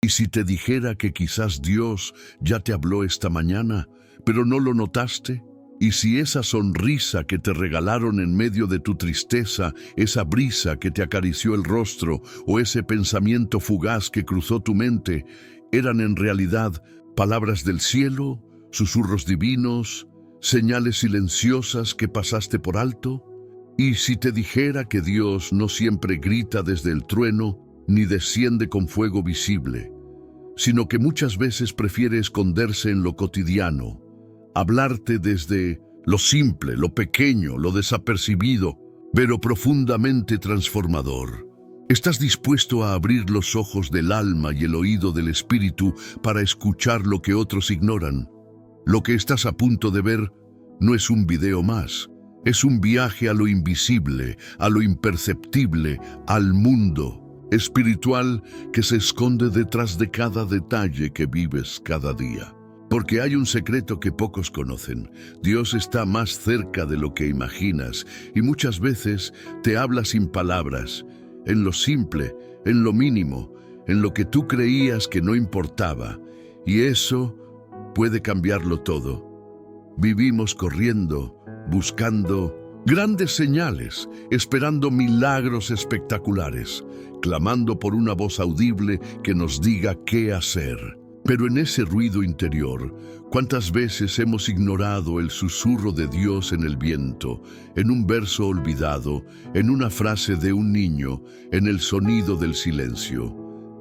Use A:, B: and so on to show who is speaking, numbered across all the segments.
A: ¿Y si te dijera que quizás Dios ya te habló esta mañana, pero no lo notaste? ¿Y si esa sonrisa que te regalaron en medio de tu tristeza, esa brisa que te acarició el rostro o ese pensamiento fugaz que cruzó tu mente, eran en realidad palabras del cielo, susurros divinos, señales silenciosas que pasaste por alto? ¿Y si te dijera que Dios no siempre grita desde el trueno ni desciende con fuego visible, sino que muchas veces prefiere esconderse en lo cotidiano, hablarte desde lo simple, lo pequeño, lo desapercibido, pero profundamente transformador? ¿Estás dispuesto a abrir los ojos del alma y el oído del espíritu para escuchar lo que otros ignoran? Lo que estás a punto de ver no es un video más, es un viaje a lo invisible, a lo imperceptible, al mundo espiritual que se esconde detrás de cada detalle que vives cada día. Porque hay un secreto que pocos conocen. Dios está más cerca de lo que imaginas y muchas veces te habla sin palabras, en lo simple, en lo mínimo, en lo que tú creías que no importaba. Y eso puede cambiarlo todo. Vivimos corriendo, buscando grandes señales, esperando milagros espectaculares, clamando por una voz audible que nos diga qué hacer. Pero en ese ruido interior, ¿cuántas veces hemos ignorado el susurro de Dios en el viento, en un verso olvidado, en una frase de un niño, en el sonido del silencio?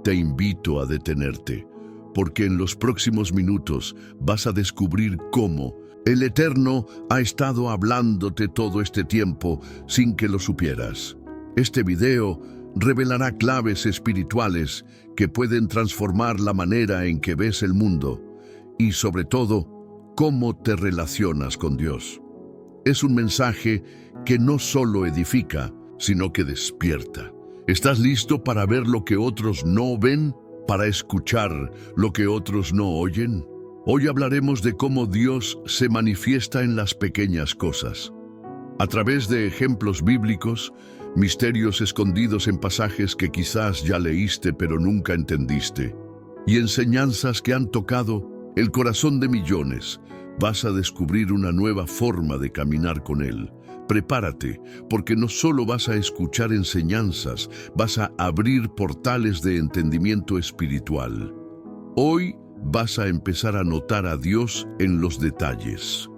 A: Te invito a detenerte, porque en los próximos minutos vas a descubrir cómo el Eterno ha estado hablándote todo este tiempo sin que lo supieras. Este video revelará claves espirituales que pueden transformar la manera en que ves el mundo y, sobre todo, cómo te relacionas con Dios. Es un mensaje que no solo edifica, sino que despierta. ¿Estás listo para ver lo que otros no ven? ¿Para escuchar lo que otros no oyen? Hoy hablaremos de cómo Dios se manifiesta en las pequeñas cosas. A través de ejemplos bíblicos, misterios escondidos en pasajes que quizás ya leíste pero nunca entendiste, y enseñanzas que han tocado el corazón de millones, vas a descubrir una nueva forma de caminar con Él. Prepárate, porque no solo vas a escuchar enseñanzas, vas a abrir portales de entendimiento espiritual. Hoy vas a empezar a notar a Dios en los detalles.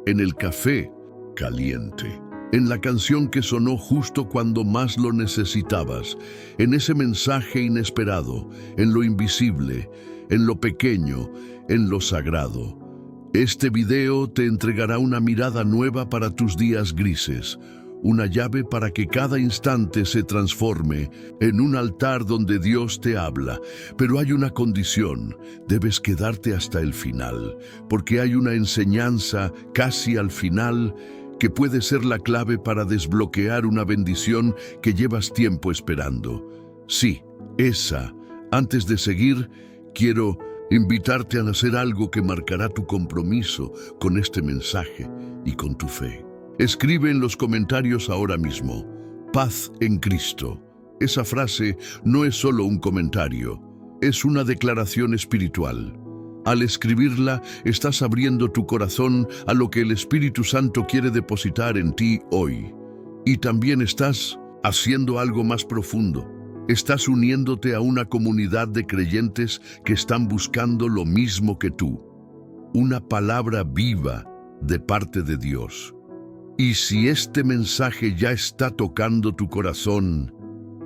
A: En el café caliente, en la canción que sonó justo cuando más lo necesitabas, en ese mensaje inesperado, en lo invisible, en lo pequeño, en lo sagrado. Este video te entregará una mirada nueva para tus días grises, una llave para que cada instante se transforme en un altar donde Dios te habla. Pero hay una condición: debes quedarte hasta el final, porque hay una enseñanza casi al final que puede ser la clave para desbloquear una bendición que llevas tiempo esperando. Sí, esa. Antes de seguir, quiero invitarte a hacer algo que marcará tu compromiso con este mensaje y con tu fe. Escribe en los comentarios ahora mismo: paz en Cristo. Esa frase no es solo un comentario, es una declaración espiritual. Al escribirla, estás abriendo tu corazón a lo que el Espíritu Santo quiere depositar en ti hoy. Y también estás haciendo algo más profundo. Estás uniéndote a una comunidad de creyentes que están buscando lo mismo que tú. Una palabra viva de parte de Dios. Y si este mensaje ya está tocando tu corazón,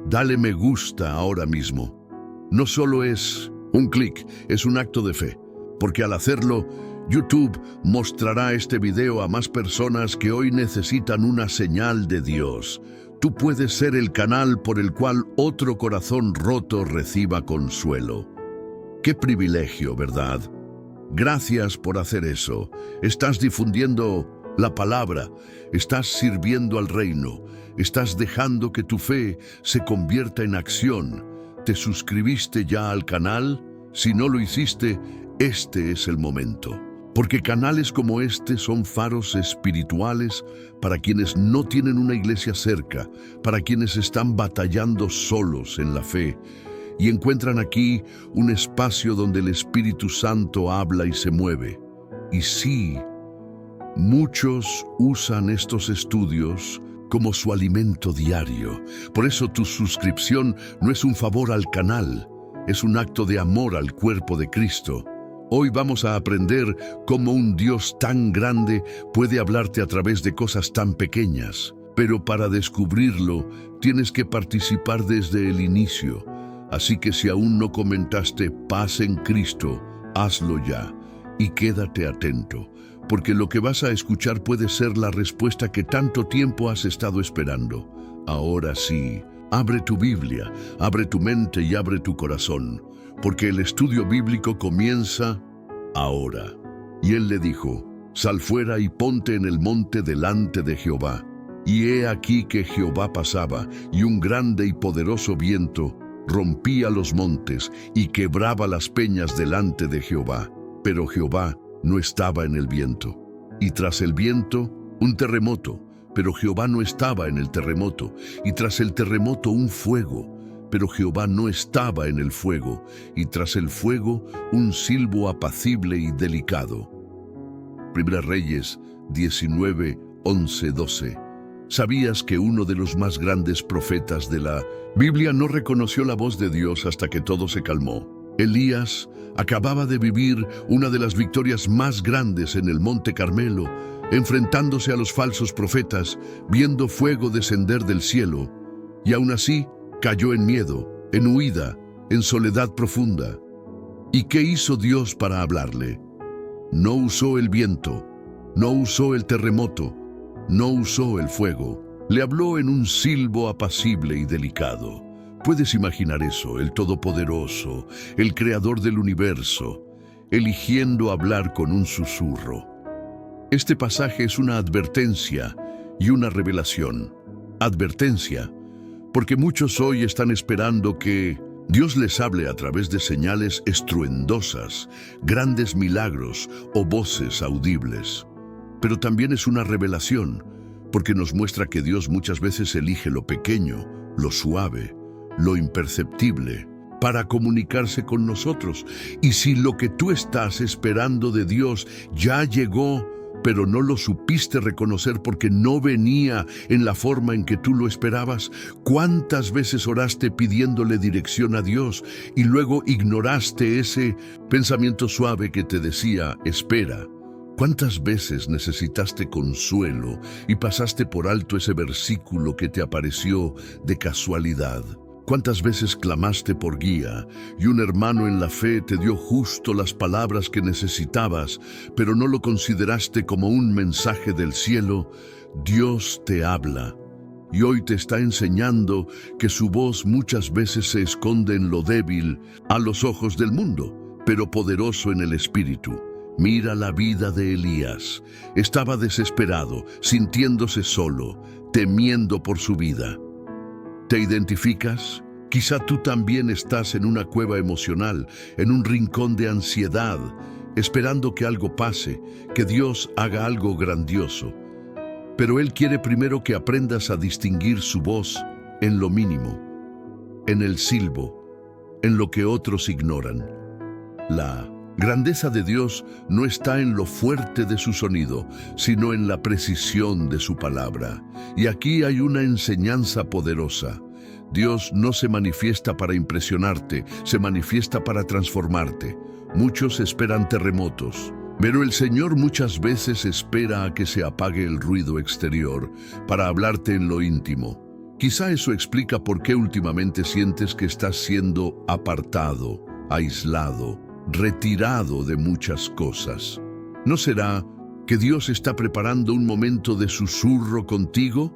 A: dale me gusta ahora mismo. No solo es un clic, es un acto de fe, porque al hacerlo, YouTube mostrará este video a más personas que hoy necesitan una señal de Dios. Tú puedes ser el canal por el cual otro corazón roto reciba consuelo. ¡Qué privilegio!, ¿verdad? Gracias por hacer eso. Estás difundiendo la palabra, estás sirviendo al reino, estás dejando que tu fe se convierta en acción. ¿Te suscribiste ya al canal? Si no lo hiciste, este es el momento. Porque canales como este son faros espirituales para quienes no tienen una iglesia cerca, para quienes están batallando solos en la fe. y encuentran aquí un espacio donde el Espíritu Santo habla y se mueve. Y sí, muchos usan estos estudios como su alimento diario. Por eso tu suscripción no es un favor al canal, es un acto de amor al cuerpo de Cristo. Hoy vamos a aprender cómo un Dios tan grande puede hablarte a través de cosas tan pequeñas. Pero para descubrirlo, tienes que participar desde el inicio. Así que si aún no comentaste paz en Cristo, hazlo ya y quédate atento, porque lo que vas a escuchar puede ser la respuesta que tanto tiempo has estado esperando. Ahora sí, abre tu Biblia, abre tu mente y abre tu corazón, porque el estudio bíblico comienza ahora. Y él le dijo: sal fuera y ponte en el monte delante de Jehová. Y he aquí que Jehová pasaba, y un grande y poderoso viento rompía los montes y quebraba las peñas delante de Jehová. Pero Jehová no estaba en el viento. Y tras el viento, un terremoto. Pero Jehová no estaba en el terremoto. Y tras el terremoto, un fuego. Pero Jehová no estaba en el fuego. Y tras el fuego, un silbo apacible y delicado. Primera Reyes 19, 11, 12. ¿Sabías que uno de los más grandes profetas de la Biblia no reconoció la voz de Dios hasta que todo se calmó? Elías acababa de vivir una de las victorias más grandes en el Monte Carmelo, enfrentándose a los falsos profetas, viendo fuego descender del cielo, y aún así cayó en miedo, en huida, en soledad profunda. ¿Y qué hizo Dios para hablarle? No usó el viento, no usó el terremoto, no usó el fuego. Le habló en un silbo apacible y delicado. ¿Puedes imaginar eso? El Todopoderoso, el Creador del universo, eligiendo hablar con un susurro. Este pasaje es una advertencia y una revelación. Advertencia, porque muchos hoy están esperando que Dios les hable a través de señales estruendosas, grandes milagros o voces audibles. Pero también es una revelación, porque nos muestra que Dios muchas veces elige lo pequeño, lo suave, lo imperceptible, para comunicarse con nosotros. Y si lo que tú estás esperando de Dios ya llegó, pero no lo supiste reconocer porque no venía en la forma en que tú lo esperabas, ¿cuántas veces oraste pidiéndole dirección a Dios y luego ignoraste ese pensamiento suave que te decía, espera? ¿Cuántas veces necesitaste consuelo y pasaste por alto ese versículo que te apareció de casualidad? ¿Cuántas veces clamaste por guía y un hermano en la fe te dio justo las palabras que necesitabas, pero no lo consideraste como un mensaje del cielo? Dios te habla y hoy te está enseñando que su voz muchas veces se esconde en lo débil a los ojos del mundo, pero poderoso en el espíritu. Mira la vida de Elías. Estaba desesperado, sintiéndose solo, temiendo por su vida. ¿Te identificas? Quizá tú también estás en una cueva emocional, en un rincón de ansiedad, esperando que algo pase, que Dios haga algo grandioso. Pero Él quiere primero que aprendas a distinguir su voz en lo mínimo, en el silbo, en lo que otros ignoran. La grandeza de Dios no está en lo fuerte de su sonido, sino en la precisión de su palabra. Y aquí hay una enseñanza poderosa. Dios no se manifiesta para impresionarte, se manifiesta para transformarte. Muchos esperan terremotos, pero el Señor muchas veces espera a que se apague el ruido exterior para hablarte en lo íntimo. Quizá eso explica por qué últimamente sientes que estás siendo apartado, aislado, retirado de muchas cosas. ¿No será que Dios está preparando un momento de susurro contigo?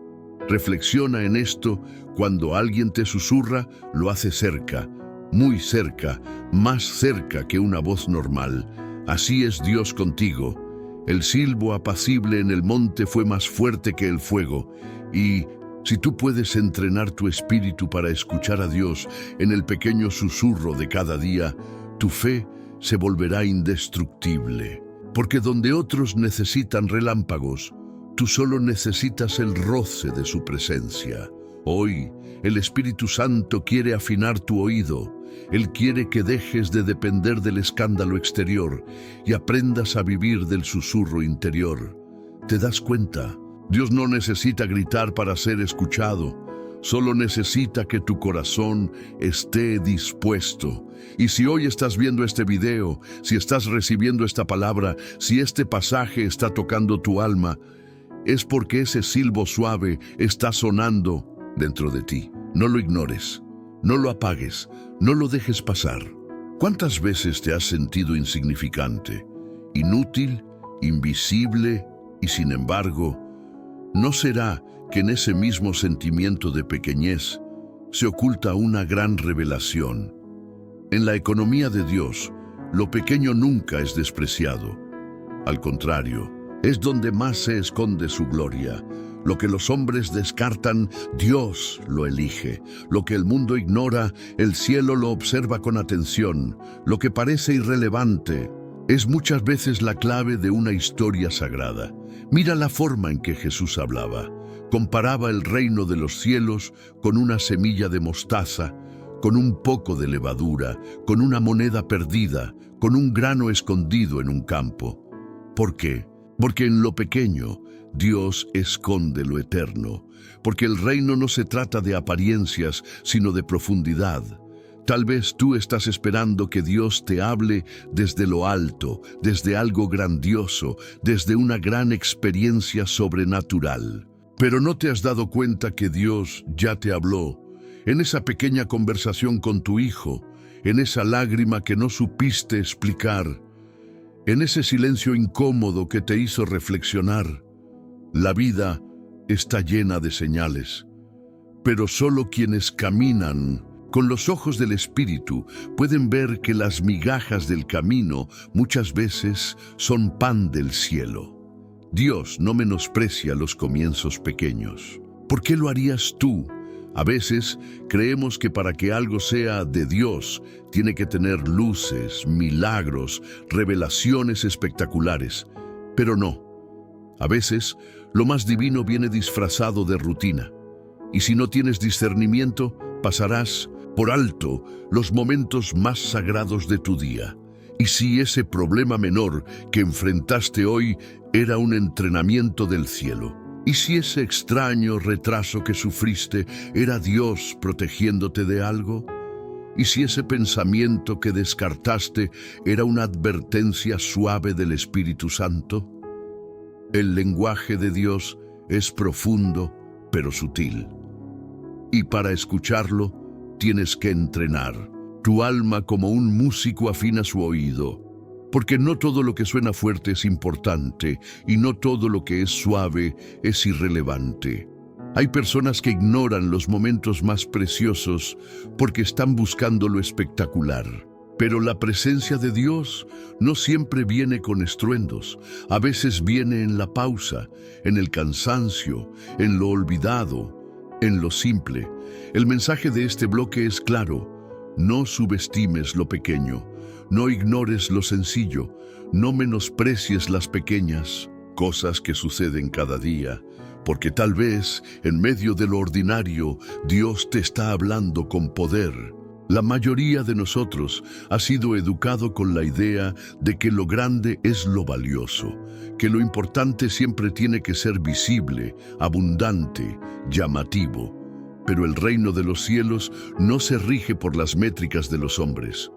A: Reflexiona en esto. Cuando alguien te susurra, lo hace cerca, muy cerca, más cerca que una voz normal. Así es Dios contigo. El silbo apacible en el monte fue más fuerte que el fuego. Y si tú puedes entrenar tu espíritu para escuchar a Dios en el pequeño susurro de cada día, tu fe se volverá indestructible. Porque donde otros necesitan relámpagos, tú solo necesitas el roce de su presencia. Hoy, el Espíritu Santo quiere afinar tu oído, Él quiere que dejes de depender del escándalo exterior y aprendas a vivir del susurro interior. ¿Te das cuenta? Dios no necesita gritar para ser escuchado. Solo necesita que tu corazón esté dispuesto. Y si hoy estás viendo este video, si estás recibiendo esta palabra, si este pasaje está tocando tu alma, es porque ese silbo suave está sonando dentro de ti. No lo ignores, no lo apagues, no lo dejes pasar. ¿Cuántas veces te has sentido insignificante, inútil, invisible y sin embargo, no será que en ese mismo sentimiento de pequeñez se oculta una gran revelación? En la economía de Dios, lo pequeño nunca es despreciado. Al contrario, es donde más se esconde su gloria. Lo que los hombres descartan, Dios lo elige. Lo que el mundo ignora, el cielo lo observa con atención. Lo que parece irrelevante es muchas veces la clave de una historia sagrada. Mira la forma en que Jesús hablaba. Comparaba el reino de los cielos con una semilla de mostaza, con un poco de levadura, con una moneda perdida, con un grano escondido en un campo. ¿Por qué? Porque en lo pequeño Dios esconde lo eterno. Porque el reino no se trata de apariencias, sino de profundidad. Tal vez tú estás esperando que Dios te hable desde lo alto, desde algo grandioso, desde una gran experiencia sobrenatural. Pero no te has dado cuenta que Dios ya te habló en esa pequeña conversación con tu hijo, en esa lágrima que no supiste explicar, en ese silencio incómodo que te hizo reflexionar. La vida está llena de señales, pero solo quienes caminan con los ojos del Espíritu pueden ver que las migajas del camino muchas veces son pan del cielo. Dios no menosprecia los comienzos pequeños. ¿Por qué lo harías tú? A veces creemos que para que algo sea de Dios, tiene que tener luces, milagros, revelaciones espectaculares. Pero no. A veces, lo más divino viene disfrazado de rutina. Y si no tienes discernimiento, pasarás por alto los momentos más sagrados de tu día. Y si ese problema menor que enfrentaste hoy era un entrenamiento del cielo. Y si ese extraño retraso que sufriste era Dios protegiéndote de algo. Y si ese pensamiento que descartaste era una advertencia suave del Espíritu Santo. El lenguaje de Dios es profundo, pero sutil. Y para escucharlo, tienes que entrenar. Tu alma como un músico afina su oído, porque no todo lo que suena fuerte es importante y no todo lo que es suave es irrelevante. Hay personas que ignoran los momentos más preciosos porque están buscando lo espectacular. Pero la presencia de Dios no siempre viene con estruendos. A veces viene en la pausa, en el cansancio, en lo olvidado, en lo simple. El mensaje de este bloque es claro. No subestimes lo pequeño, no ignores lo sencillo, no menosprecies las pequeñas cosas que suceden cada día, porque tal vez en medio de lo ordinario Dios te está hablando con poder. La mayoría de nosotros ha sido educado con la idea de que lo grande es lo valioso, que lo importante siempre tiene que ser visible, abundante, llamativo. Pero el reino de los cielos no se rige por las métricas de los hombres.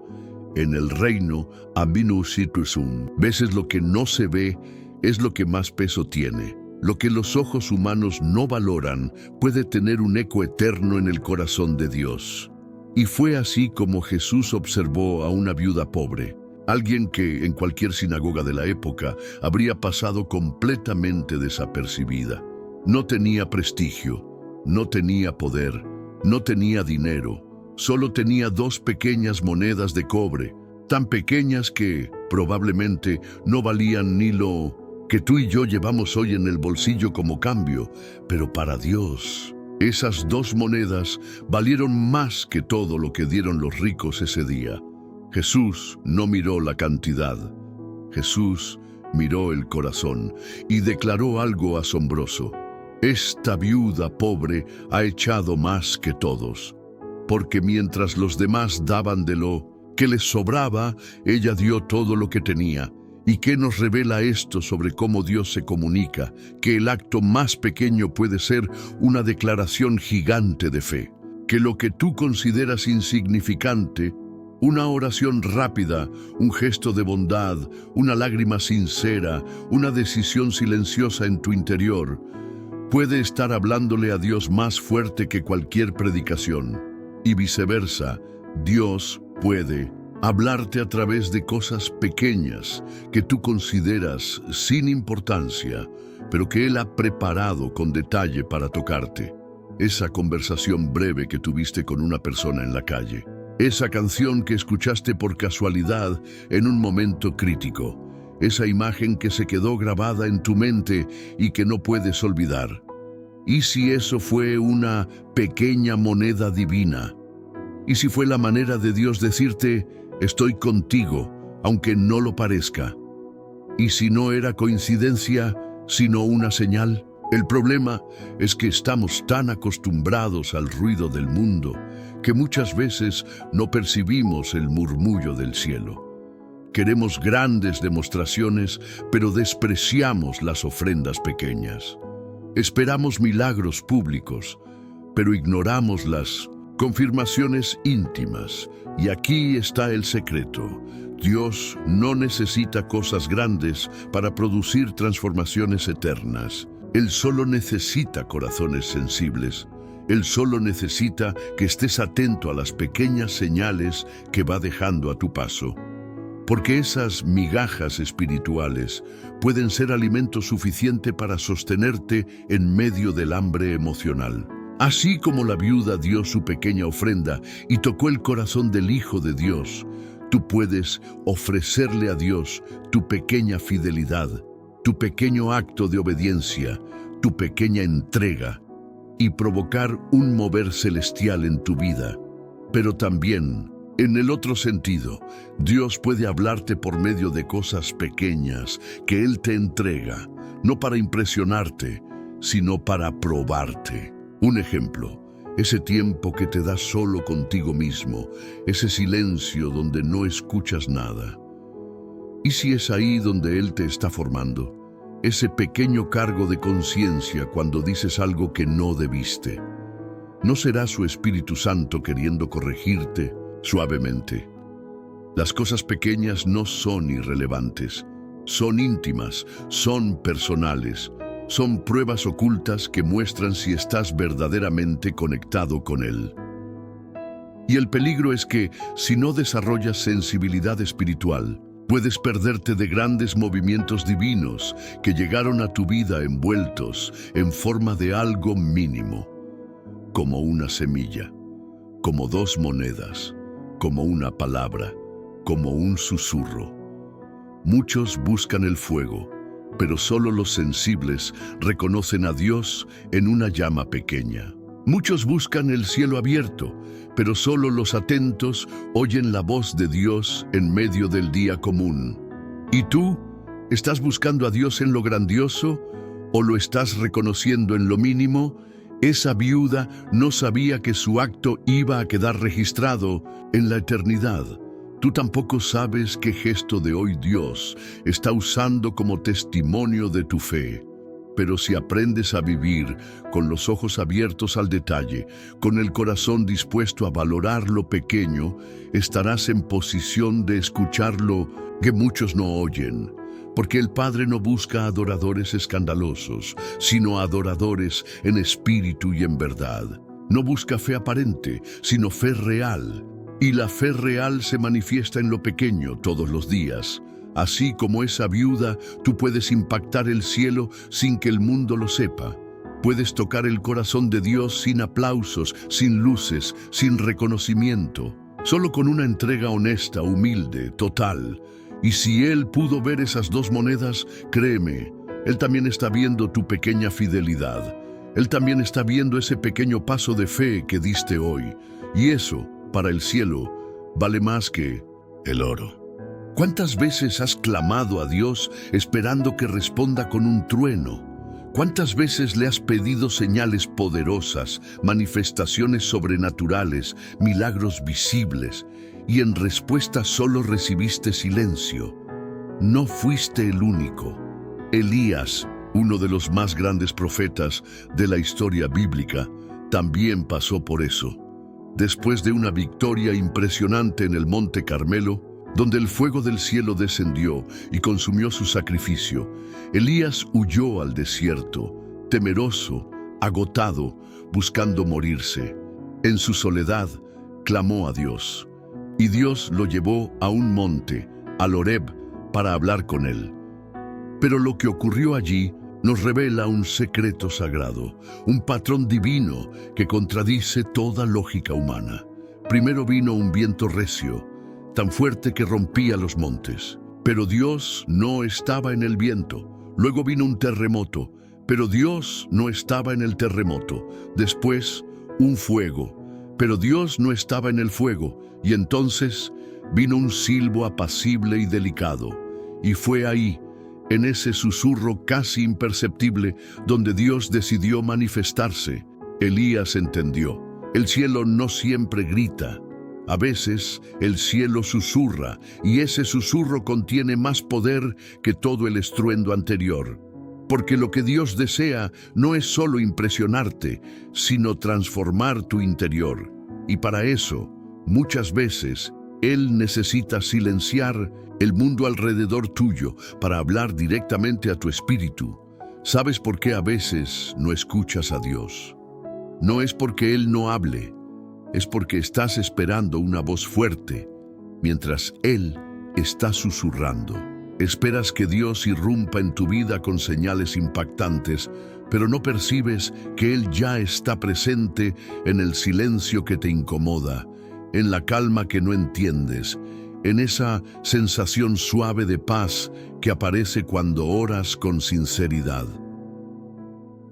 A: En el reino, Abinu Situsum, veces lo que no se ve es lo que más peso tiene. Lo que los ojos humanos no valoran puede tener un eco eterno en el corazón de Dios. Y fue así como Jesús observó a una viuda pobre, alguien que en cualquier sinagoga de la época habría pasado completamente desapercibida. No tenía prestigio, no tenía poder, no tenía dinero, solo tenía 2 pequeñas monedas de cobre, tan pequeñas que probablemente no valían ni lo que tú y yo llevamos hoy en el bolsillo como cambio, pero para Dios, esas 2 monedas valieron más que todo lo que dieron los ricos ese día. Jesús no miró la cantidad, Jesús miró el corazón y declaró algo asombroso. Esta viuda pobre ha echado más que todos. porque mientras los demás daban de lo que les sobraba, ella dio todo lo que tenía. ¿Y qué nos revela esto sobre cómo Dios se comunica? Que el acto más pequeño puede ser una declaración gigante de fe. Que lo que tú consideras insignificante, una oración rápida, un gesto de bondad, una lágrima sincera, una decisión silenciosa en tu interior, puede estar hablándole a Dios más fuerte que cualquier predicación. Y viceversa, Dios puede hablarte a través de cosas pequeñas que tú consideras sin importancia, pero que Él ha preparado con detalle para tocarte. Esa conversación breve que tuviste con una persona en la calle. Esa canción que escuchaste por casualidad en un momento crítico. Esa imagen que se quedó grabada en tu mente y que no puedes olvidar. ¿Y si eso fue una pequeña moneda divina? ¿Y si fue la manera de Dios decirte, estoy contigo, aunque no lo parezca? ¿Y si no era coincidencia, sino una señal? El problema es que estamos tan acostumbrados al ruido del mundo que muchas veces no percibimos el murmullo del cielo. Queremos grandes demostraciones, pero despreciamos las ofrendas pequeñas. Esperamos milagros públicos, pero ignoramos las confirmaciones íntimas. Y aquí está el secreto. Dios no necesita cosas grandes para producir transformaciones eternas. Él solo necesita corazones sensibles. Él solo necesita que estés atento a las pequeñas señales que va dejando a tu paso. Porque esas migajas espirituales pueden ser alimento suficiente para sostenerte en medio del hambre emocional. Así como la viuda dio su pequeña ofrenda y tocó el corazón del Hijo de Dios, tú puedes ofrecerle a Dios tu pequeña fidelidad, tu pequeño acto de obediencia, tu pequeña entrega y provocar un mover celestial en tu vida. Pero también, en el otro sentido, Dios puede hablarte por medio de cosas pequeñas que Él te entrega, no para impresionarte, sino para probarte. Un ejemplo, ese tiempo que te das solo contigo mismo, ese silencio donde no escuchas nada. ¿Y si es ahí donde Él te está formando? Ese pequeño cargo de conciencia cuando dices algo que no debiste. ¿No será su Espíritu Santo queriendo corregirte suavemente? Las cosas pequeñas no son irrelevantes, son íntimas, son personales, son pruebas ocultas que muestran si estás verdaderamente conectado con Él. Y el peligro es que, si no desarrollas sensibilidad espiritual, puedes perderte de grandes movimientos divinos que llegaron a tu vida envueltos en forma de algo mínimo, como una semilla, como 2 monedas, como una palabra, como un susurro. Muchos buscan el fuego, pero solo los sensibles reconocen a Dios en una llama pequeña. Muchos buscan el cielo abierto, pero solo los atentos oyen la voz de Dios en medio del día común. ¿Y tú? ¿Estás buscando a Dios en lo grandioso o lo estás reconociendo en lo mínimo? Esa viuda no sabía que su acto iba a quedar registrado en la eternidad. Tú tampoco sabes qué gesto de hoy Dios está usando como testimonio de tu fe. Pero si aprendes a vivir con los ojos abiertos al detalle, con el corazón dispuesto a valorar lo pequeño, estarás en posición de escuchar lo que muchos no oyen. Porque el Padre no busca adoradores escandalosos, sino adoradores en espíritu y en verdad. No busca fe aparente, sino fe real. Y la fe real se manifiesta en lo pequeño todos los días. Así como esa viuda, tú puedes impactar el cielo sin que el mundo lo sepa. Puedes tocar el corazón de Dios sin aplausos, sin luces, sin reconocimiento, solo con una entrega honesta, humilde, total. Y si Él pudo ver esas 2 monedas, créeme, Él también está viendo tu pequeña fidelidad. Él también está viendo ese pequeño paso de fe que diste hoy. Y eso, para el cielo, vale más que el oro. ¿Cuántas veces has clamado a Dios esperando que responda con un trueno? ¿Cuántas veces le has pedido señales poderosas, manifestaciones sobrenaturales, milagros visibles, y en respuesta solo recibiste silencio? No fuiste el único. Elías, uno de los más grandes profetas de la historia bíblica, también pasó por eso. Después de una victoria impresionante en el Monte Carmelo, donde el fuego del cielo descendió y consumió su sacrificio, Elías huyó al desierto, temeroso, agotado, buscando morirse. En su soledad, clamó a Dios, y Dios lo llevó a un monte, al Horeb, para hablar con él. Pero lo que ocurrió allí nos revela un secreto sagrado, un patrón divino que contradice toda lógica humana. Primero vino un viento recio, tan fuerte que rompía los montes. Pero Dios no estaba en el viento. Luego vino un terremoto, pero Dios no estaba en el terremoto. Después, un fuego, pero Dios no estaba en el fuego. Y entonces vino un silbo apacible y delicado. Y fue ahí, en ese susurro casi imperceptible, donde Dios decidió manifestarse. Elías entendió. El cielo no siempre grita. A veces el cielo susurra, y ese susurro contiene más poder que todo el estruendo anterior. Porque lo que Dios desea no es solo impresionarte, sino transformar tu interior. Y para eso, muchas veces, Él necesita silenciar el mundo alrededor tuyo para hablar directamente a tu espíritu. ¿Sabes por qué a veces no escuchas a Dios? No es porque Él no hable, es porque estás esperando una voz fuerte, mientras Él está susurrando. Esperas que Dios irrumpa en tu vida con señales impactantes, pero no percibes que Él ya está presente en el silencio que te incomoda, en la calma que no entiendes, en esa sensación suave de paz que aparece cuando oras con sinceridad.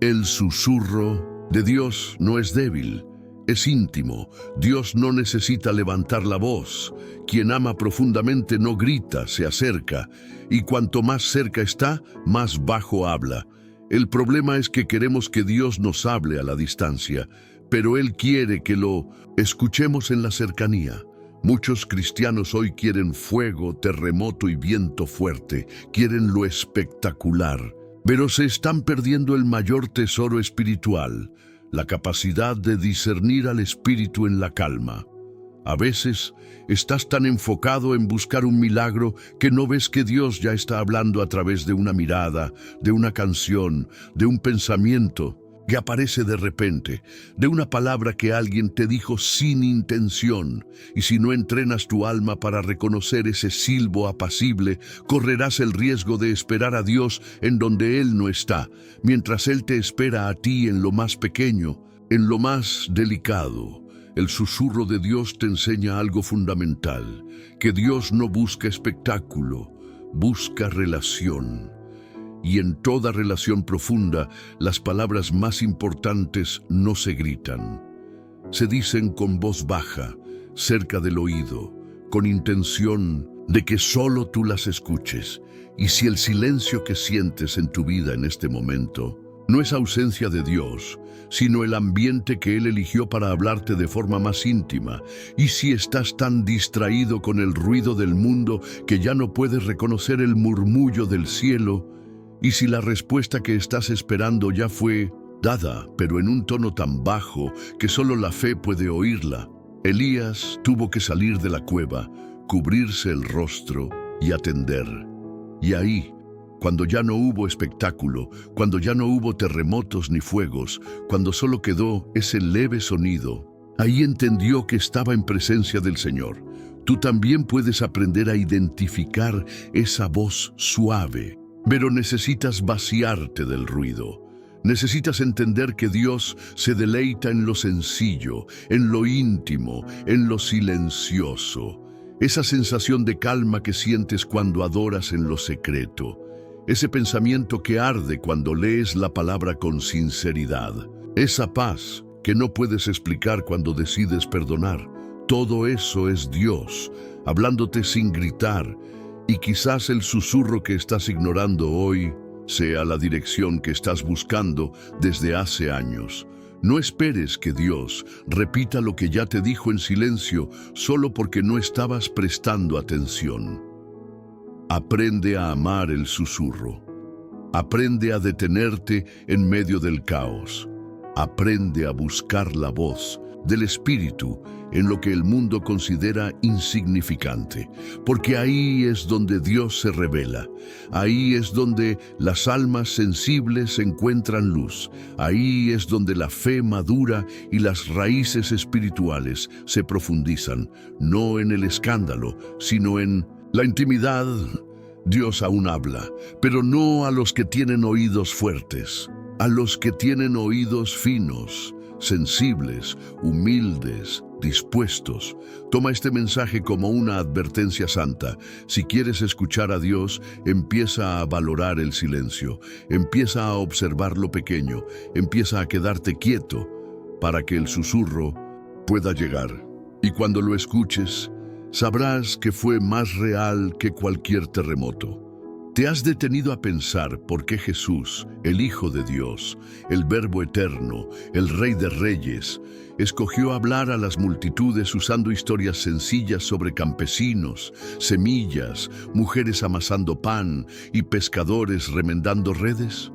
A: El susurro de Dios no es débil, es íntimo. Dios no necesita levantar la voz. Quien ama profundamente no grita, se acerca, y cuanto más cerca está, más bajo habla. El problema es que queremos que Dios nos hable a la distancia, pero Él quiere que lo escuchemos en la cercanía. Muchos cristianos hoy quieren fuego, terremoto y viento fuerte, quieren lo espectacular, pero se están perdiendo el mayor tesoro espiritual, la capacidad de discernir al espíritu en la calma. A veces estás tan enfocado en buscar un milagro que no ves que Dios ya está hablando a través de una mirada, de una canción, de un pensamiento que aparece de repente, de una palabra que alguien te dijo sin intención. Y si no entrenas tu alma para reconocer ese silbo apacible, correrás el riesgo de esperar a Dios en donde Él no está, mientras Él te espera a ti en lo más pequeño, en lo más delicado. El susurro de Dios te enseña algo fundamental, que Dios no busca espectáculo, busca relación. Y en toda relación profunda, las palabras más importantes no se gritan. Se dicen con voz baja, cerca del oído, con intención de que solo tú las escuches. Y si el silencio que sientes en tu vida en este momento no es ausencia de Dios, sino el ambiente que Él eligió para hablarte de forma más íntima, y si estás tan distraído con el ruido del mundo que ya no puedes reconocer el murmullo del cielo, y si la respuesta que estás esperando ya fue dada, pero en un tono tan bajo que solo la fe puede oírla. Elías tuvo que salir de la cueva, cubrirse el rostro y atender. Y ahí, cuando ya no hubo espectáculo, cuando ya no hubo terremotos ni fuegos, cuando solo quedó ese leve sonido, ahí entendió que estaba en presencia del Señor. Tú también puedes aprender a identificar esa voz suave, pero necesitas vaciarte del ruido. Necesitas entender que Dios se deleita en lo sencillo, en lo íntimo, en lo silencioso. Esa sensación de calma que sientes cuando adoras en lo secreto. Ese pensamiento que arde cuando lees la palabra con sinceridad. Esa paz que no puedes explicar cuando decides perdonar. Todo eso es Dios, hablándote sin gritar. Y quizás el susurro que estás ignorando hoy sea la dirección que estás buscando desde hace años. No esperes que Dios repita lo que ya te dijo en silencio solo porque no estabas prestando atención. Aprende a amar el susurro. Aprende a detenerte en medio del caos. Aprende a buscar la voz del Espíritu en lo que el mundo considera insignificante, porque ahí es donde Dios se revela, ahí es donde las almas sensibles encuentran luz, ahí es donde la fe madura y las raíces espirituales se profundizan, no en el escándalo, sino en la intimidad. Dios aún habla, pero no a los que tienen oídos fuertes, a los que tienen oídos finos, sensibles, humildes, dispuestos. Toma este mensaje como una advertencia santa. Si quieres escuchar a Dios, empieza a valorar el silencio, empieza a observar lo pequeño, empieza a quedarte quieto para que el susurro pueda llegar. Y cuando lo escuches, sabrás que fue más real que cualquier terremoto. ¿Te has detenido a pensar por qué Jesús, el Hijo de Dios, el Verbo eterno, el Rey de Reyes, escogió hablar a las multitudes usando historias sencillas sobre campesinos, semillas, mujeres amasando pan y pescadores remendando redes?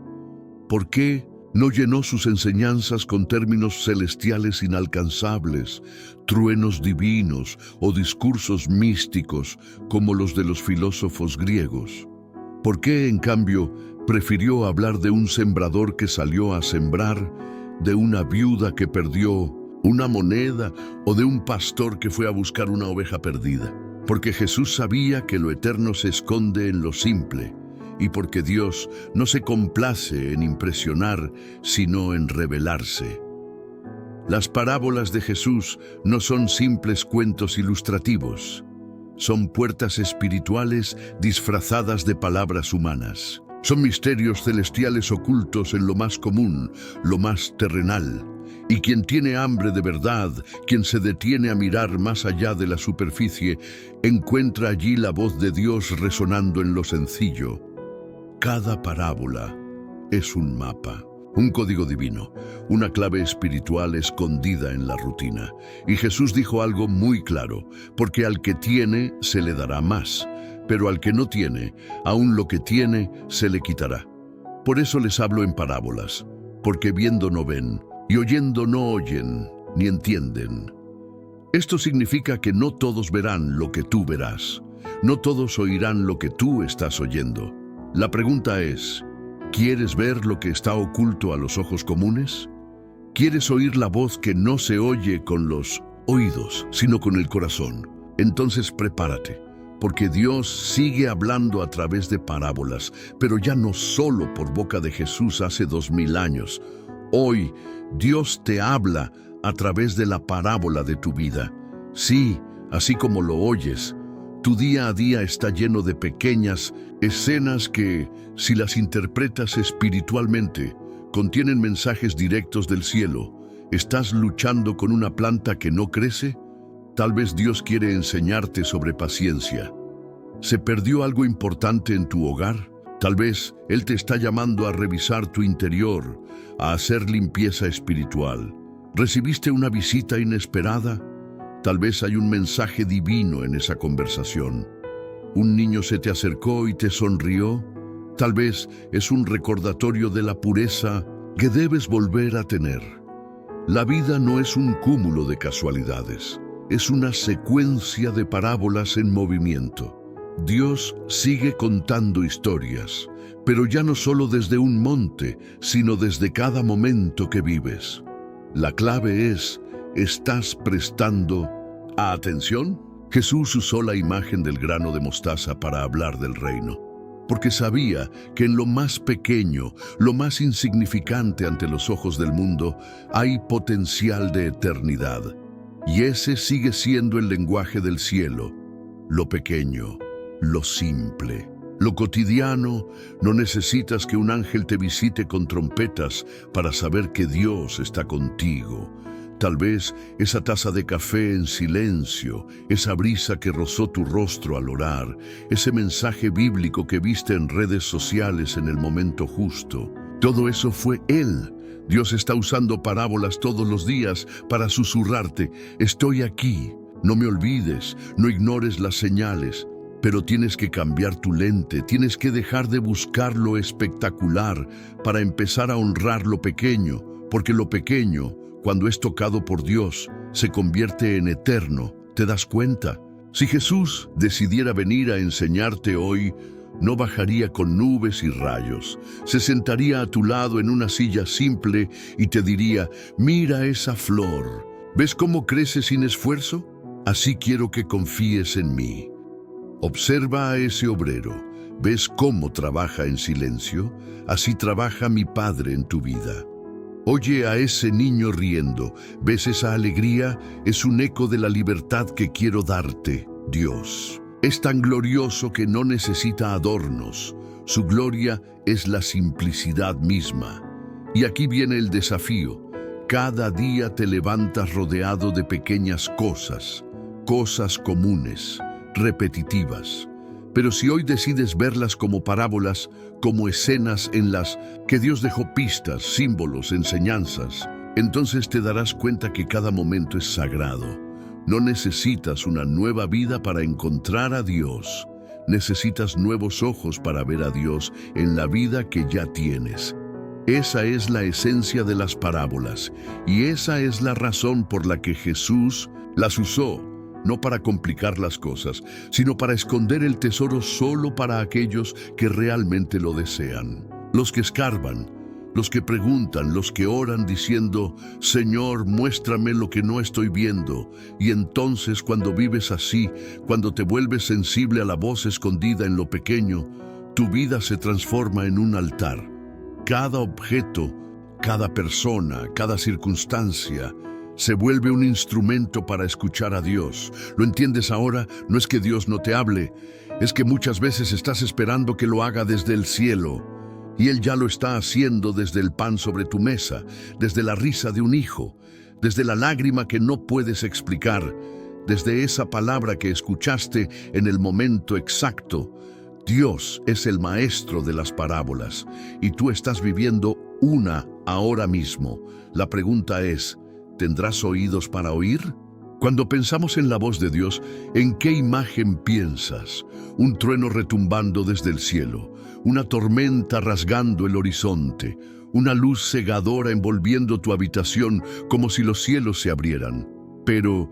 A: ¿Por qué no llenó sus enseñanzas con términos celestiales inalcanzables, truenos divinos o discursos místicos como los de los filósofos griegos? ¿Por qué, en cambio, prefirió hablar de un sembrador que salió a sembrar, de una viuda que perdió una moneda o de un pastor que fue a buscar una oveja perdida? Porque Jesús sabía que lo eterno se esconde en lo simple y porque Dios no se complace en impresionar, sino en revelarse. Las parábolas de Jesús no son simples cuentos ilustrativos. Son puertas espirituales disfrazadas de palabras humanas. Son misterios celestiales ocultos en lo más común, lo más terrenal. Y quien tiene hambre de verdad, quien se detiene a mirar más allá de la superficie, encuentra allí la voz de Dios resonando en lo sencillo. Cada parábola es un mapa, un código divino, una clave espiritual escondida en la rutina. Y Jesús dijo algo muy claro, porque al que tiene se le dará más, pero al que no tiene, aún lo que tiene se le quitará. Por eso les hablo en parábolas, porque viendo no ven, y oyendo no oyen, ni entienden. Esto significa que no todos verán lo que tú verás, no todos oirán lo que tú estás oyendo. La pregunta es, ¿quieres ver lo que está oculto a los ojos comunes? ¿Quieres oír la voz que no se oye con los oídos, sino con el corazón? Entonces prepárate, porque Dios sigue hablando a través de parábolas, pero ya no solo por boca de Jesús hace 2000 años. Hoy, Dios te habla a través de la parábola de tu vida. Sí, así como lo oyes, tu día a día está lleno de pequeñas escenas que, si las interpretas espiritualmente, contienen mensajes directos del cielo. ¿Estás luchando con una planta que no crece? Tal vez Dios quiere enseñarte sobre paciencia. ¿Se perdió algo importante en tu hogar? Tal vez Él te está llamando a revisar tu interior, a hacer limpieza espiritual. ¿Recibiste una visita inesperada? Tal vez hay un mensaje divino en esa conversación. ¿Un niño se te acercó y te sonrió? Tal vez es un recordatorio de la pureza que debes volver a tener. La vida no es un cúmulo de casualidades, es una secuencia de parábolas en movimiento. Dios sigue contando historias, pero ya no solo desde un monte, sino desde cada momento que vives. La clave es, ¿estás prestando atención? Jesús usó la imagen del grano de mostaza para hablar del reino, porque sabía que en lo más pequeño, lo más insignificante ante los ojos del mundo, hay potencial de eternidad. Y ese sigue siendo el lenguaje del cielo, lo pequeño, lo simple. Lo cotidiano. No necesitas que un ángel te visite con trompetas para saber que Dios está contigo. Tal vez esa taza de café en silencio, esa brisa que rozó tu rostro al orar, ese mensaje bíblico que viste en redes sociales en el momento justo. Todo eso fue Él. Dios está usando parábolas todos los días para susurrarte: estoy aquí, no me olvides, no ignores las señales. Pero tienes que cambiar tu lente, tienes que dejar de buscar lo espectacular para empezar a honrar lo pequeño, porque lo pequeño, cuando es tocado por Dios, se convierte en eterno. ¿Te das cuenta? Si Jesús decidiera venir a enseñarte hoy, no bajaría con nubes y rayos. Se sentaría a tu lado en una silla simple y te diría: mira esa flor. ¿Ves cómo crece sin esfuerzo? Así quiero que confíes en mí. Observa a ese obrero. ¿Ves cómo trabaja en silencio? Así trabaja mi Padre en tu vida. Oye a ese niño riendo. ¿Ves esa alegría? Es un eco de la libertad que quiero darte, Dios. Es tan glorioso que no necesita adornos. Su gloria es la simplicidad misma. Y aquí viene el desafío. Cada día te levantas rodeado de pequeñas cosas comunes, repetitivas. Pero si hoy decides verlas como parábolas, como escenas en las que Dios dejó pistas, símbolos, enseñanzas, entonces te darás cuenta que cada momento es sagrado. No necesitas una nueva vida para encontrar a Dios. Necesitas nuevos ojos para ver a Dios en la vida que ya tienes. Esa es la esencia de las parábolas, y esa es la razón por la que Jesús las usó. No para complicar las cosas, sino para esconder el tesoro solo para aquellos que realmente lo desean. Los que escarban, los que preguntan, los que oran diciendo: Señor, muéstrame lo que no estoy viendo. Y entonces, cuando vives así, cuando te vuelves sensible a la voz escondida en lo pequeño, tu vida se transforma en un altar. Cada objeto, cada persona, cada circunstancia se vuelve un instrumento para escuchar a Dios. ¿Lo entiendes ahora? No es que Dios no te hable, es que muchas veces estás esperando que lo haga desde el cielo. Y Él ya lo está haciendo desde el pan sobre tu mesa, desde la risa de un hijo, desde la lágrima que no puedes explicar, desde esa palabra que escuchaste en el momento exacto. Dios es el maestro de las parábolas y tú estás viviendo una ahora mismo. La pregunta es: ¿tendrás oídos para oír? Cuando pensamos en la voz de Dios, ¿en qué imagen piensas? Un trueno retumbando desde el cielo, una tormenta rasgando el horizonte, una luz cegadora envolviendo tu habitación como si los cielos se abrieran. Pero,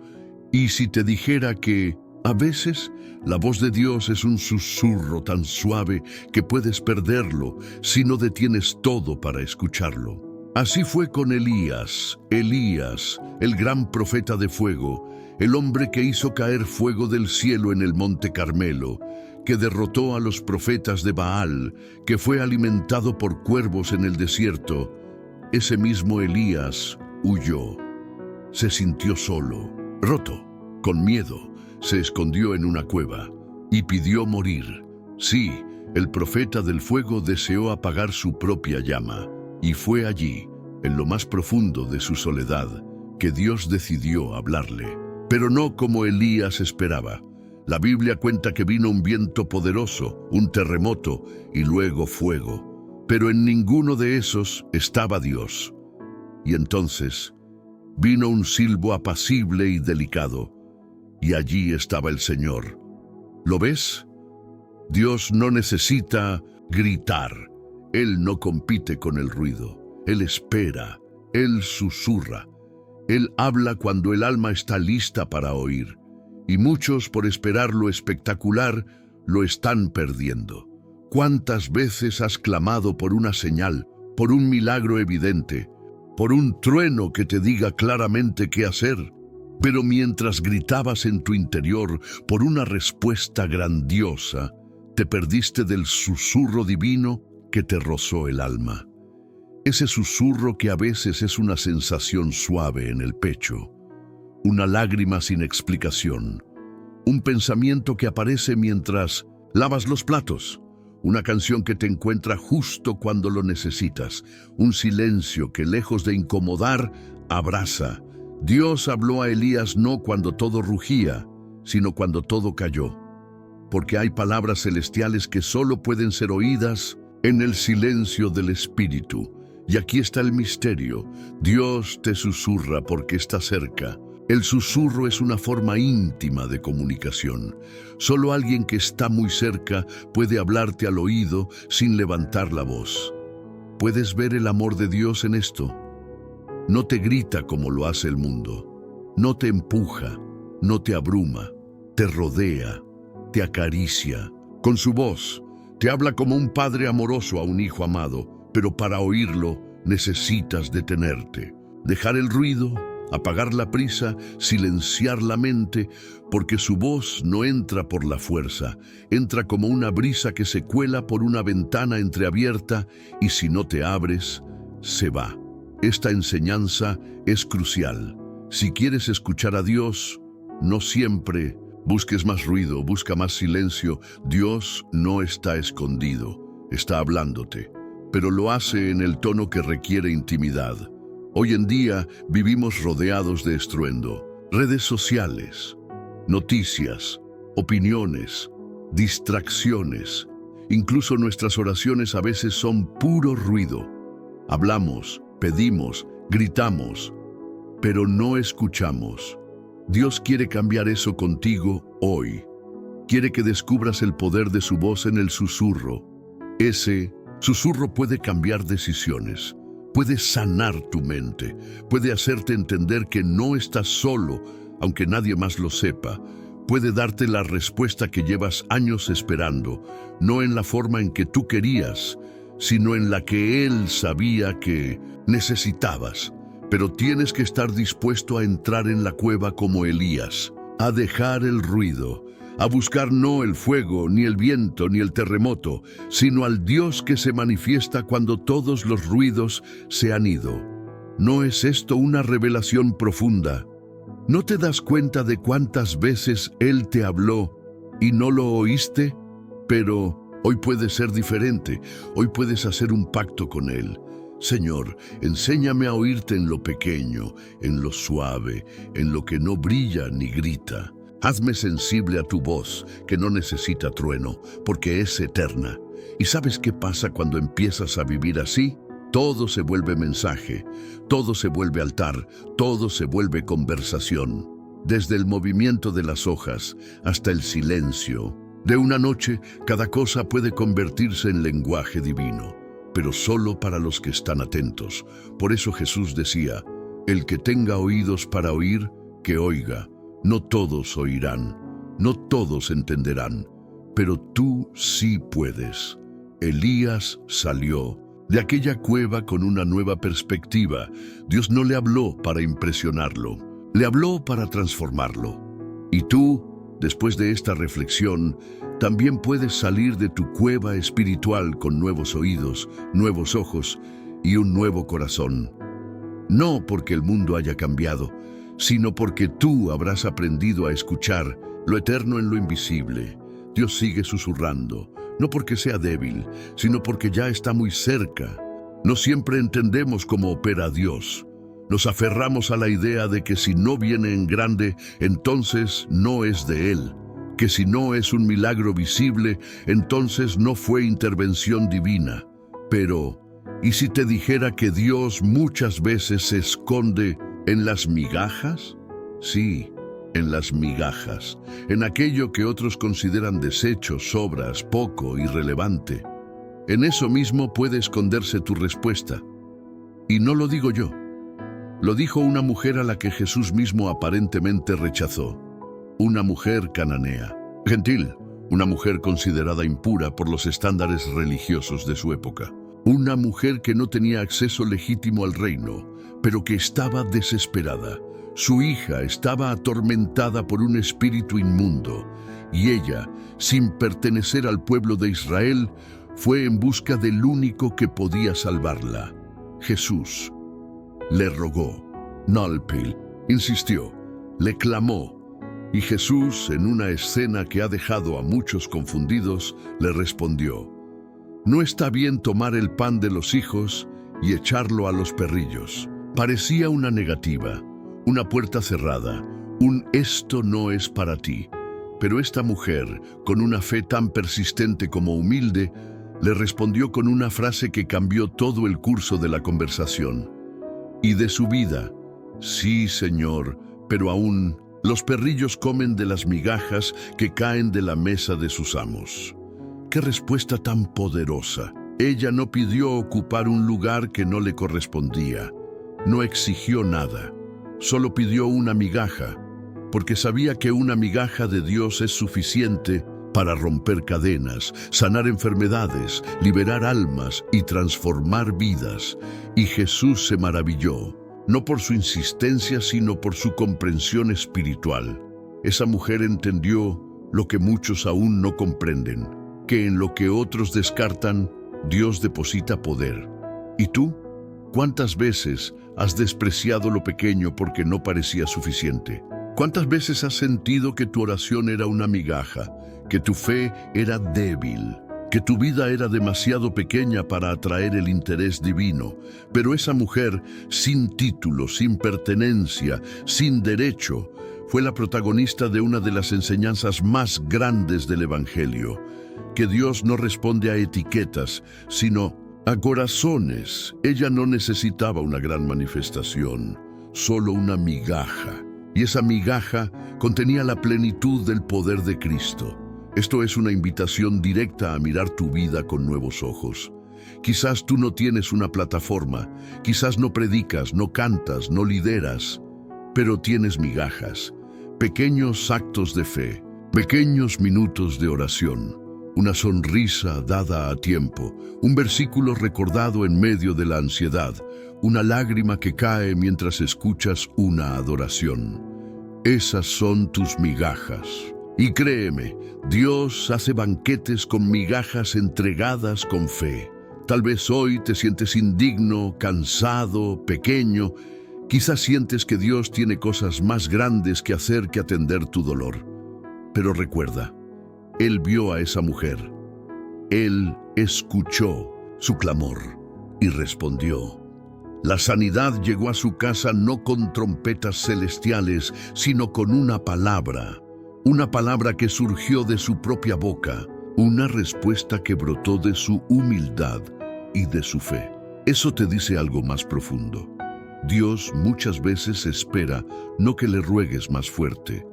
A: ¿y si te dijera que a veces la voz de Dios es un susurro tan suave que puedes perderlo si no detienes todo para escucharlo? Así fue con Elías, el gran profeta de fuego, el hombre que hizo caer fuego del cielo en el monte Carmelo, que derrotó a los profetas de Baal, que fue alimentado por cuervos en el desierto. Ese mismo Elías huyó. Se sintió solo, roto, con miedo, se escondió en una cueva y pidió morir. Sí, el profeta del fuego deseó apagar su propia llama. Y fue allí, en lo más profundo de su soledad, que Dios decidió hablarle. Pero no como Elías esperaba. La Biblia cuenta que vino un viento poderoso, un terremoto y luego fuego. Pero en ninguno de esos estaba Dios. Y entonces vino un silbo apacible y delicado, y allí estaba el Señor. ¿Lo ves? Dios no necesita gritar. Él no compite con el ruido. Él espera. Él susurra. Él habla cuando el alma está lista para oír. Y muchos, por esperar lo espectacular, lo están perdiendo. ¿Cuántas veces has clamado por una señal, por un milagro evidente, por un trueno que te diga claramente qué hacer? Pero mientras gritabas en tu interior por una respuesta grandiosa, te perdiste del susurro divino que te rozó el alma. Ese susurro que a veces es una sensación suave en el pecho, una lágrima sin explicación, un pensamiento que aparece mientras lavas los platos, una canción que te encuentra justo cuando lo necesitas, un silencio que lejos de incomodar, abraza, Dios habló a Elías no cuando todo rugía, sino cuando todo calló. Porque hay palabras celestiales que solo pueden ser oídas en el silencio del Espíritu. Y aquí está el misterio. Dios te susurra porque está cerca. El susurro es una forma íntima de comunicación. Solo alguien que está muy cerca puede hablarte al oído sin levantar la voz. ¿Puedes ver el amor de Dios en esto? No te grita como lo hace el mundo. No te empuja, no te abruma, te rodea, te acaricia. Con su voz, te habla como un padre amoroso a un hijo amado, pero para oírlo necesitas detenerte, dejar el ruido, apagar la prisa, silenciar la mente, porque su voz no entra por la fuerza, entra como una brisa que se cuela por una ventana entreabierta y si no te abres, se va. Esta enseñanza es crucial. Si quieres escuchar a Dios, no siempre busques más ruido, busca más silencio. Dios no está escondido, está hablándote, pero lo hace en el tono que requiere intimidad. Hoy en día vivimos rodeados de estruendo, redes sociales, noticias, opiniones, distracciones. Incluso nuestras oraciones a veces son puro ruido. Hablamos, pedimos, gritamos, pero no escuchamos. Dios quiere cambiar eso contigo hoy. Quiere que descubras el poder de su voz en el susurro. Ese susurro puede cambiar decisiones. Puede sanar tu mente, puede hacerte entender que no estás solo, aunque nadie más lo sepa. Puede darte la respuesta que llevas años esperando, no en la forma en que tú querías, sino en la que Él sabía que necesitabas. Pero tienes que estar dispuesto a entrar en la cueva como Elías, a dejar el ruido, a buscar no el fuego, ni el viento, ni el terremoto, sino al Dios que se manifiesta cuando todos los ruidos se han ido. ¿No es esto una revelación profunda? ¿No te das cuenta de cuántas veces Él te habló y no lo oíste? Pero hoy puede ser diferente. Hoy puedes hacer un pacto con Él. Señor, enséñame a oírte en lo pequeño, en lo suave, en lo que no brilla ni grita. Hazme sensible a tu voz, que no necesita trueno, porque es eterna. ¿Y sabes qué pasa cuando empiezas a vivir así? Todo se vuelve mensaje, todo se vuelve altar, todo se vuelve conversación. Desde el movimiento de las hojas hasta el silencio. De una noche, cada cosa puede convertirse en lenguaje divino, pero solo para los que están atentos. Por eso Jesús decía, el que tenga oídos para oír, que oiga. No todos oirán, no todos entenderán, pero tú sí puedes. Elías salió de aquella cueva con una nueva perspectiva. Dios no le habló para impresionarlo, le habló para transformarlo. Y tú, después de esta reflexión, también puedes salir de tu cueva espiritual con nuevos oídos, nuevos ojos y un nuevo corazón. No porque el mundo haya cambiado, sino porque tú habrás aprendido a escuchar lo eterno en lo invisible. Dios sigue susurrando, no porque sea débil, sino porque ya está muy cerca. No siempre entendemos cómo opera Dios. Nos aferramos a la idea de que si no viene en grande, entonces no es de Él. Que si no es un milagro visible, entonces no fue intervención divina. Pero, ¿y si te dijera que Dios muchas veces se esconde en las migajas? Sí, en las migajas, en aquello que otros consideran desechos, sobras, poco, irrelevante. En eso mismo puede esconderse tu respuesta. Y no lo digo yo. Lo dijo una mujer a la que Jesús mismo aparentemente rechazó. Una mujer cananea, gentil, una mujer considerada impura por los estándares religiosos de su época. Una mujer que no tenía acceso legítimo al reino, pero que estaba desesperada. Su hija estaba atormentada por un espíritu inmundo, y ella, sin pertenecer al pueblo de Israel, fue en busca del único que podía salvarla, Jesús. Le rogó, Nalpil, insistió, le clamó, y Jesús, en una escena que ha dejado a muchos confundidos, le respondió, no está bien tomar el pan de los hijos y echarlo a los perrillos. Parecía una negativa, una puerta cerrada, un esto no es para ti. Pero esta mujer, con una fe tan persistente como humilde, le respondió con una frase que cambió todo el curso de la conversación y de su vida. Sí, Señor, pero aún los perrillos comen de las migajas que caen de la mesa de sus amos. ¡Qué respuesta tan poderosa! Ella no pidió ocupar un lugar que no le correspondía. No exigió nada. Solo pidió una migaja, porque sabía que una migaja de Dios es suficiente para romper cadenas, sanar enfermedades, liberar almas y transformar vidas. Y Jesús se maravilló, no por su insistencia, sino por su comprensión espiritual. Esa mujer entendió lo que muchos aún no comprenden, que en lo que otros descartan, Dios deposita poder. ¿Y tú? ¿Cuántas veces has despreciado lo pequeño porque no parecía suficiente? ¿Cuántas veces has sentido que tu oración era una migaja, que tu fe era débil, que tu vida era demasiado pequeña para atraer el interés divino? Pero esa mujer, sin título, sin pertenencia, sin derecho, fue la protagonista de una de las enseñanzas más grandes del Evangelio, que Dios no responde a etiquetas, sino a corazones. Ella no necesitaba una gran manifestación, solo una migaja. Y esa migaja contenía la plenitud del poder de Cristo. Esto es una invitación directa a mirar tu vida con nuevos ojos. Quizás tú no tienes una plataforma, quizás no predicas, no cantas, no lideras, pero tienes migajas, pequeños actos de fe, pequeños minutos de oración, una sonrisa dada a tiempo, un versículo recordado en medio de la ansiedad, una lágrima que cae mientras escuchas una adoración. Esas son tus migajas. Y créeme, Dios hace banquetes con migajas entregadas con fe. Tal vez hoy te sientes indigno, cansado, pequeño. Quizás sientes que Dios tiene cosas más grandes que hacer que atender tu dolor. Pero recuerda, Él vio a esa mujer. Él escuchó su clamor y respondió. La sanidad llegó a su casa no con trompetas celestiales, sino con una palabra que surgió de su propia boca, una respuesta que brotó de su humildad y de su fe. Eso te dice algo más profundo. Dios muchas veces espera no que le ruegues más fuerte,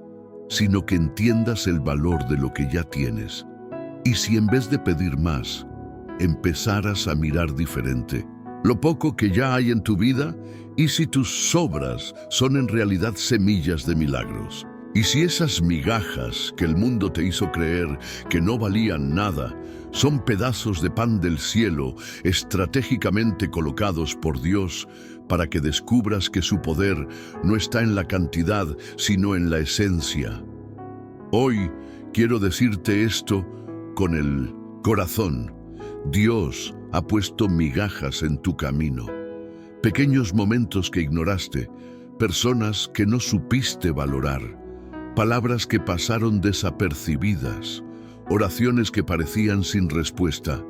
A: sino que entiendas el valor de lo que ya tienes. Y si en vez de pedir más, empezaras a mirar diferente lo poco que ya hay en tu vida, y si tus sobras son en realidad semillas de milagros, y si esas migajas que el mundo te hizo creer que no valían nada, son pedazos de pan del cielo estratégicamente colocados por Dios para que descubras que su poder no está en la cantidad, sino en la esencia. Hoy quiero decirte esto con el corazón. Dios ha puesto migajas en tu camino, pequeños momentos que ignoraste, personas que no supiste valorar, palabras que pasaron desapercibidas, oraciones que parecían sin respuesta.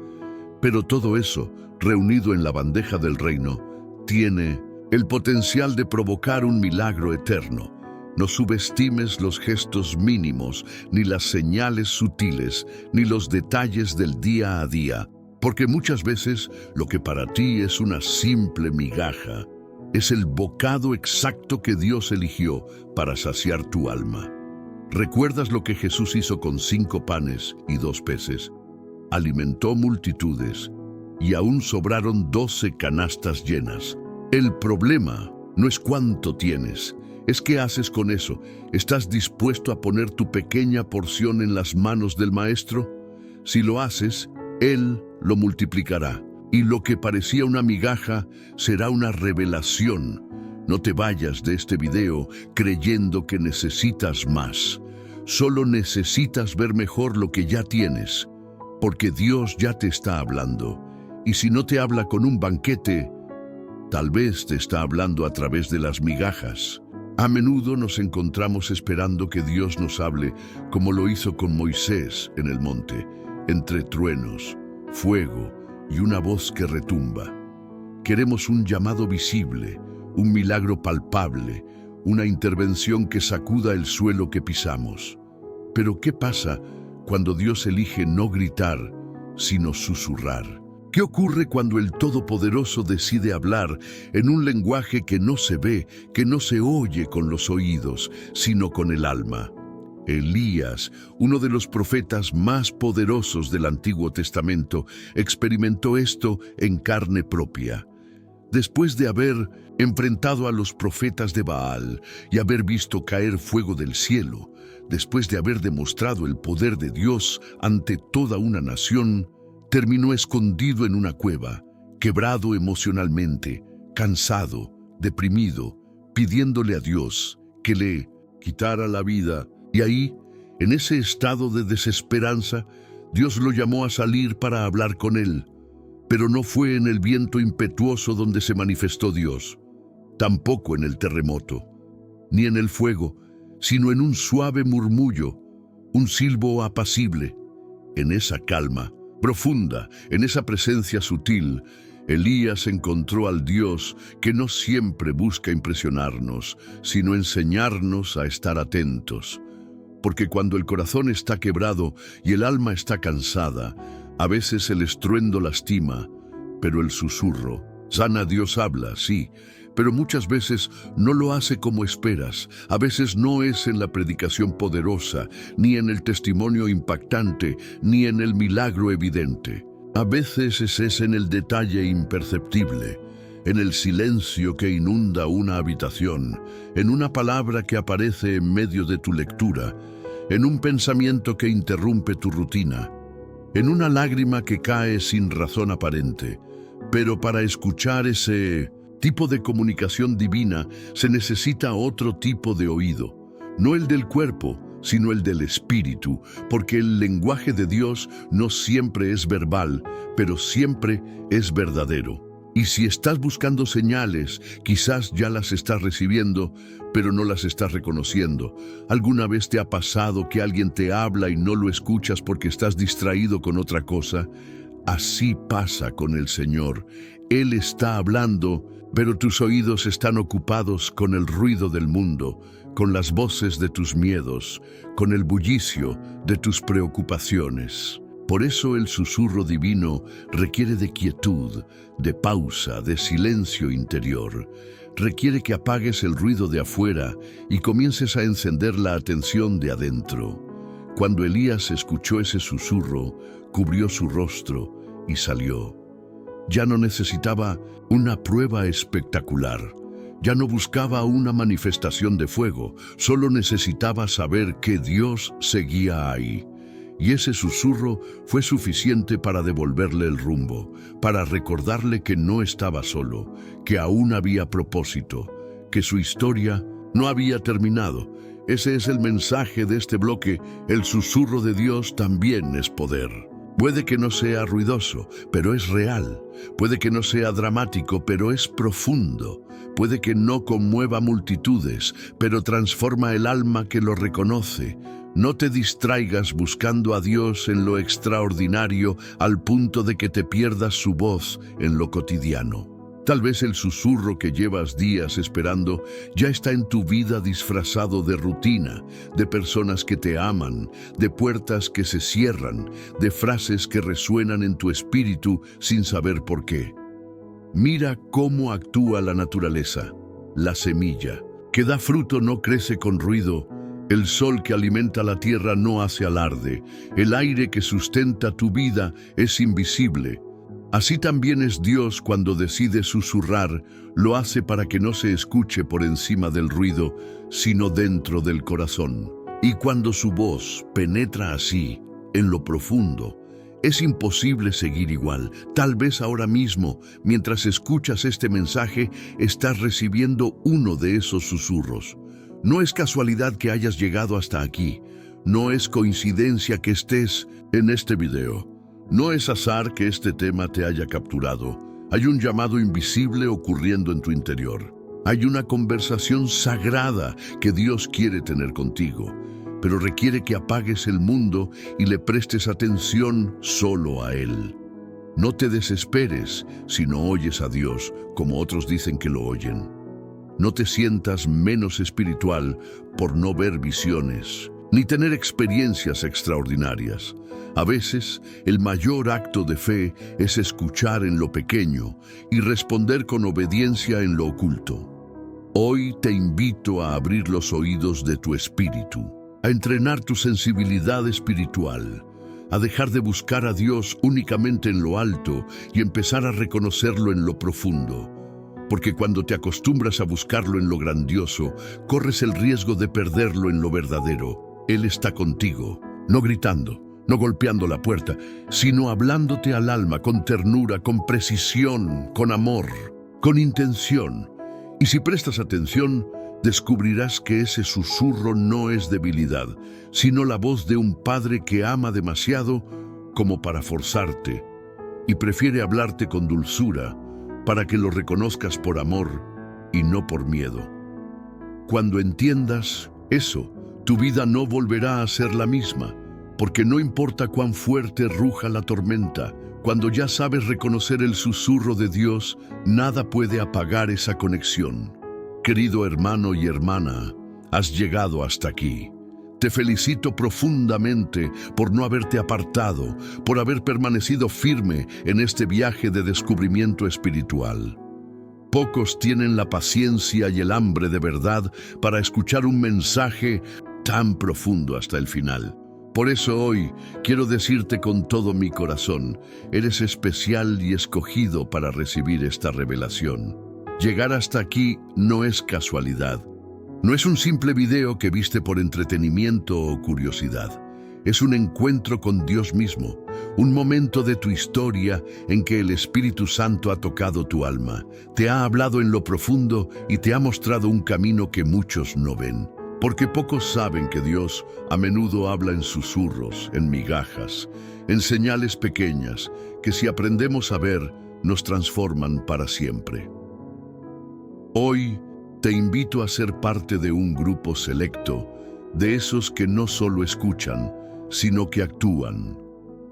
A: Pero todo eso, reunido en la bandeja del reino, tiene el potencial de provocar un milagro eterno. No subestimes los gestos mínimos, ni las señales sutiles, ni los detalles del día a día. Porque muchas veces lo que para ti es una simple migaja es el bocado exacto que Dios eligió para saciar tu alma. ¿Recuerdas lo que Jesús hizo con 5 panes y 2 peces? Alimentó multitudes y aún sobraron 12 canastas llenas. El problema no es cuánto tienes, es qué haces con eso. ¿Estás dispuesto a poner tu pequeña porción en las manos del Maestro? Si lo haces, Él lo multiplicará, y lo que parecía una migaja será una revelación. No te vayas de este video creyendo que necesitas más. Solo necesitas ver mejor lo que ya tienes, porque Dios ya te está hablando. Y si no te habla con un banquete, tal vez te está hablando a través de las migajas. A menudo nos encontramos esperando que Dios nos hable como lo hizo con Moisés en el monte, entre truenos, fuego y una voz que retumba. Queremos un llamado visible, un milagro palpable, una intervención que sacuda el suelo que pisamos. Pero ¿qué pasa cuando Dios elige no gritar, sino susurrar? ¿Qué ocurre cuando el Todopoderoso decide hablar en un lenguaje que no se ve, que no se oye con los oídos, sino con el alma? Elías, uno de los profetas más poderosos del Antiguo Testamento, experimentó esto en carne propia. Después de haber enfrentado a los profetas de Baal y haber visto caer fuego del cielo, después de haber demostrado el poder de Dios ante toda una nación, terminó escondido en una cueva, quebrado emocionalmente, cansado, deprimido, pidiéndole a Dios que le quitara la vida. Y ahí, en ese estado de desesperanza, Dios lo llamó a salir para hablar con él. Pero no fue en el viento impetuoso donde se manifestó Dios, tampoco en el terremoto, ni en el fuego, sino en un suave murmullo, un silbo apacible. En esa calma profunda, en esa presencia sutil, Elías encontró al Dios que no siempre busca impresionarnos, sino enseñarnos a estar atentos. Porque cuando el corazón está quebrado y el alma está cansada, a veces el estruendo lastima, pero el susurro sana. Dios habla, sí, pero muchas veces no lo hace como esperas. A veces no es en la predicación poderosa, ni en el testimonio impactante, ni en el milagro evidente. A veces es en el detalle imperceptible, en el silencio que inunda una habitación, en una palabra que aparece en medio de tu lectura, en un pensamiento que interrumpe tu rutina, en una lágrima que cae sin razón aparente. Pero para escuchar ese tipo de comunicación divina se necesita otro tipo de oído, no el del cuerpo, sino el del espíritu, porque el lenguaje de Dios no siempre es verbal, pero siempre es verdadero. Y si estás buscando señales, quizás ya las estás recibiendo, pero no las estás reconociendo. ¿Alguna vez te ha pasado que alguien te habla y no lo escuchas porque estás distraído con otra cosa? Así pasa con el Señor. Él está hablando, pero tus oídos están ocupados con el ruido del mundo, con las voces de tus miedos, con el bullicio de tus preocupaciones. Por eso el susurro divino requiere de quietud, de pausa, de silencio interior. Requiere que apagues el ruido de afuera y comiences a encender la atención de adentro. Cuando Elías escuchó ese susurro, cubrió su rostro y salió. Ya no necesitaba una prueba espectacular. Ya no buscaba una manifestación de fuego. Solo necesitaba saber que Dios seguía ahí. Y ese susurro fue suficiente para devolverle el rumbo, para recordarle que no estaba solo, que aún había propósito, que su historia no había terminado. Ese es el mensaje de este bloque. El susurro de Dios también es poder. Puede que no sea ruidoso, pero es real. Puede que no sea dramático, pero es profundo. Puede que no conmueva multitudes, pero transforma el alma que lo reconoce. No te distraigas buscando a Dios en lo extraordinario al punto de que te pierdas su voz en lo cotidiano. Tal vez el susurro que llevas días esperando ya está en tu vida disfrazado de rutina, de personas que te aman, de puertas que se cierran, de frases que resuenan en tu espíritu sin saber por qué. Mira cómo actúa la naturaleza. La semilla que da fruto no crece con ruido. El sol que alimenta la tierra no hace alarde. El aire que sustenta tu vida es invisible. Así también es Dios cuando decide susurrar, lo hace para que no se escuche por encima del ruido, sino dentro del corazón. Y cuando su voz penetra así, en lo profundo, es imposible seguir igual. Tal vez ahora mismo, mientras escuchas este mensaje, estás recibiendo uno de esos susurros. No es casualidad que hayas llegado hasta aquí. No es coincidencia que estés en este video. No es azar que este tema te haya capturado. Hay un llamado invisible ocurriendo en tu interior. Hay una conversación sagrada que Dios quiere tener contigo, pero requiere que apagues el mundo y le prestes atención solo a Él. No te desesperes si no oyes a Dios como otros dicen que lo oyen. No te sientas menos espiritual por no ver visiones, ni tener experiencias extraordinarias. A veces, el mayor acto de fe es escuchar en lo pequeño y responder con obediencia en lo oculto. Hoy te invito a abrir los oídos de tu espíritu, a entrenar tu sensibilidad espiritual, a dejar de buscar a Dios únicamente en lo alto y empezar a reconocerlo en lo profundo. Porque cuando te acostumbras a buscarlo en lo grandioso, corres el riesgo de perderlo en lo verdadero. Él está contigo, no gritando, no golpeando la puerta, sino hablándote al alma con ternura, con precisión, con amor, con intención. Y si prestas atención, descubrirás que ese susurro no es debilidad, sino la voz de un padre que ama demasiado como para forzarte y prefiere hablarte con dulzura para que lo reconozcas por amor y no por miedo. Cuando entiendas eso, tu vida no volverá a ser la misma, porque no importa cuán fuerte ruja la tormenta, cuando ya sabes reconocer el susurro de Dios, nada puede apagar esa conexión. Querido hermano y hermana, has llegado hasta aquí. Te felicito profundamente por no haberte apartado, por haber permanecido firme en este viaje de descubrimiento espiritual. Pocos tienen la paciencia y el hambre de verdad para escuchar un mensaje tan profundo hasta el final. Por eso hoy quiero decirte con todo mi corazón, eres especial y escogido para recibir esta revelación. Llegar hasta aquí no es casualidad. No es un simple video que viste por entretenimiento o curiosidad. Es un encuentro con Dios mismo, un momento de tu historia en que el Espíritu Santo ha tocado tu alma, te ha hablado en lo profundo y te ha mostrado un camino que muchos no ven. Porque pocos saben que Dios a menudo habla en susurros, en migajas, en señales pequeñas, que si aprendemos a ver, nos transforman para siempre. Hoy te invito a ser parte de un grupo selecto, de esos que no solo escuchan, sino que actúan,